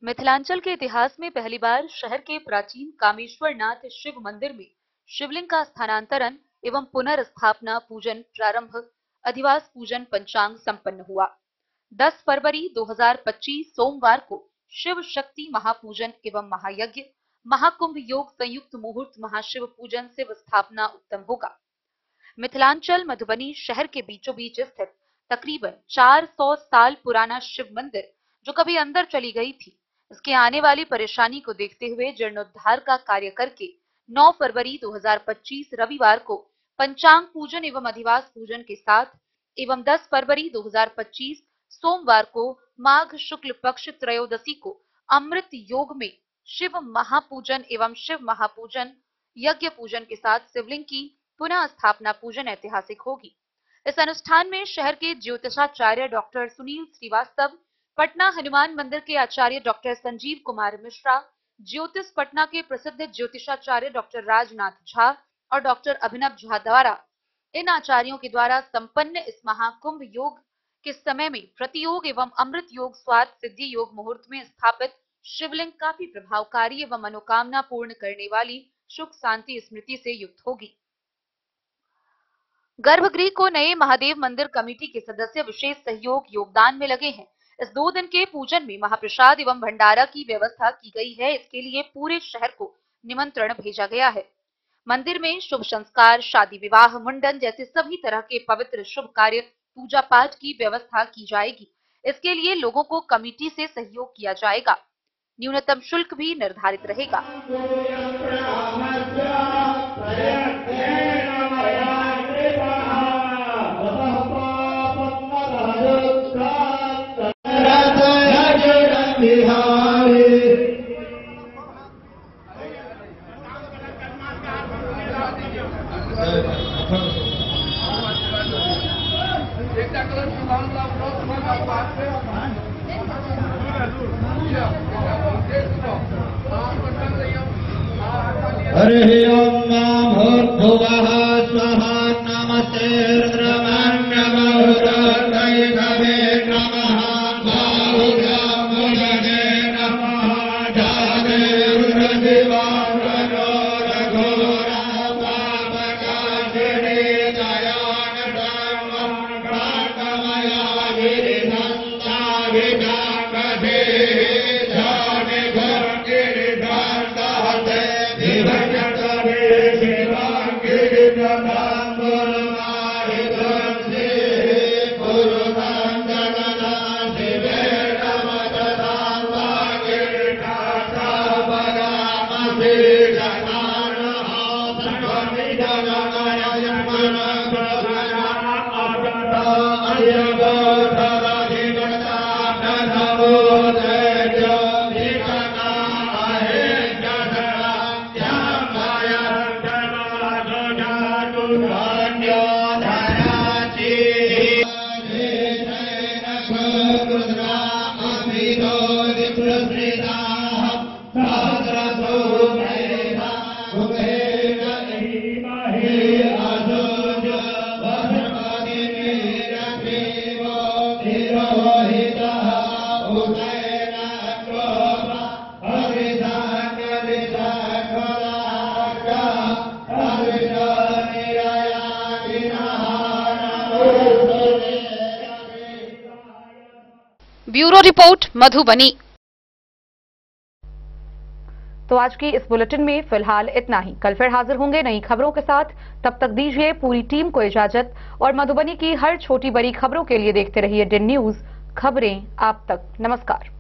मिथिलांचल के इतिहास में पहली बार शहर के प्राचीन कामेश्वर नाथ शिव मंदिर में शिवलिंग का स्थानांतरण एवं पुनर्स्थापना पूजन प्रारंभ अधिवास पूजन पंचांग संपन्न हुआ। 10 फरवरी 2025 सोमवार को शिव शक्ति महापूजन एवं महायज्ञ महाकुंभ योग संयुक्त मुहूर्त महाशिव पूजन से स्थापना उत्तम होगा। मिथिलांचल मधुबनी शहर के बीचों बीच स्थित तकरीबन 400 साल पुराना शिव मंदिर, जो कभी अंदर चली गई थी, इसके आने वाली परेशानी को देखते हुए जीर्णोद्धार का कार्य करके 9 फरवरी 2025 रविवार को पंचांग पूजन एवं अधिवास पूजन के साथ एवं 10 फरवरी 2025 सोमवार को माघ शुक्ल पक्ष त्रयोदशी को अमृत योग में शिव महापूजन एवं शिव महापूजन यज्ञ पूजन के साथ शिवलिंग की पुनः स्थापना पूजन ऐतिहासिक होगी। इस अनुष्ठान में शहर के ज्योतिषाचार्य डॉक्टर सुनील श्रीवास्तव, पटना हनुमान मंदिर के आचार्य डॉक्टर संजीव कुमार मिश्रा, ज्योतिष पटना के प्रसिद्ध ज्योतिषाचार्य डॉक्टर राजनाथ झा और डॉक्टर अभिनव झा द्वारा इन आचार्यों के द्वारा संपन्न इस महाकुंभ योग के समय में प्रतियोग एवं अमृत योग स्वाद सिद्धि योग मुहूर्त में स्थापित शिवलिंग काफी प्रभावकारी एवं मनोकामना पूर्ण करने वाली सुख शांति स्मृति से युक्त होगी। गर्भगृह को नए महादेव मंदिर कमेटी के सदस्य विशेष सहयोग योगदान में लगे हैं। इस 2 दिन के पूजन में महाप्रसाद एवं भंडारा की व्यवस्था की गई है। इसके लिए पूरे शहर को निमंत्रण भेजा गया है। मंदिर में शुभ संस्कार, शादी विवाह, मुंडन जैसे सभी तरह के पवित्र शुभ कार्य पूजा पाठ की व्यवस्था की जाएगी। इसके लिए लोगों को कमेटी से सहयोग किया जाएगा। न्यूनतम शुल्क भी निर्धारित रहेगा। हरि ओम भूर्भुवः स्वः नमस्ते रुद्रमन्यमरुद्रैकवे नमः बाहुव्यामुदने नमः जाते रुद्रदिवाकरो रघोरापापकाशिनी दयान धर्मं प्राणमया गिरिनन्दा विजागधे जाने गिरिधर्दहते ब्यूरो रिपोर्ट मधुबनी। तो आज की इस बुलेटिन में फिलहाल इतना ही। कल फिर हाजिर होंगे नई खबरों के साथ। तब तक दीजिए पूरी टीम को इजाजत और मधुबनी की हर छोटी बड़ी खबरों के लिए देखते रहिए DIN न्यूज, खबरें आप तक। नमस्कार।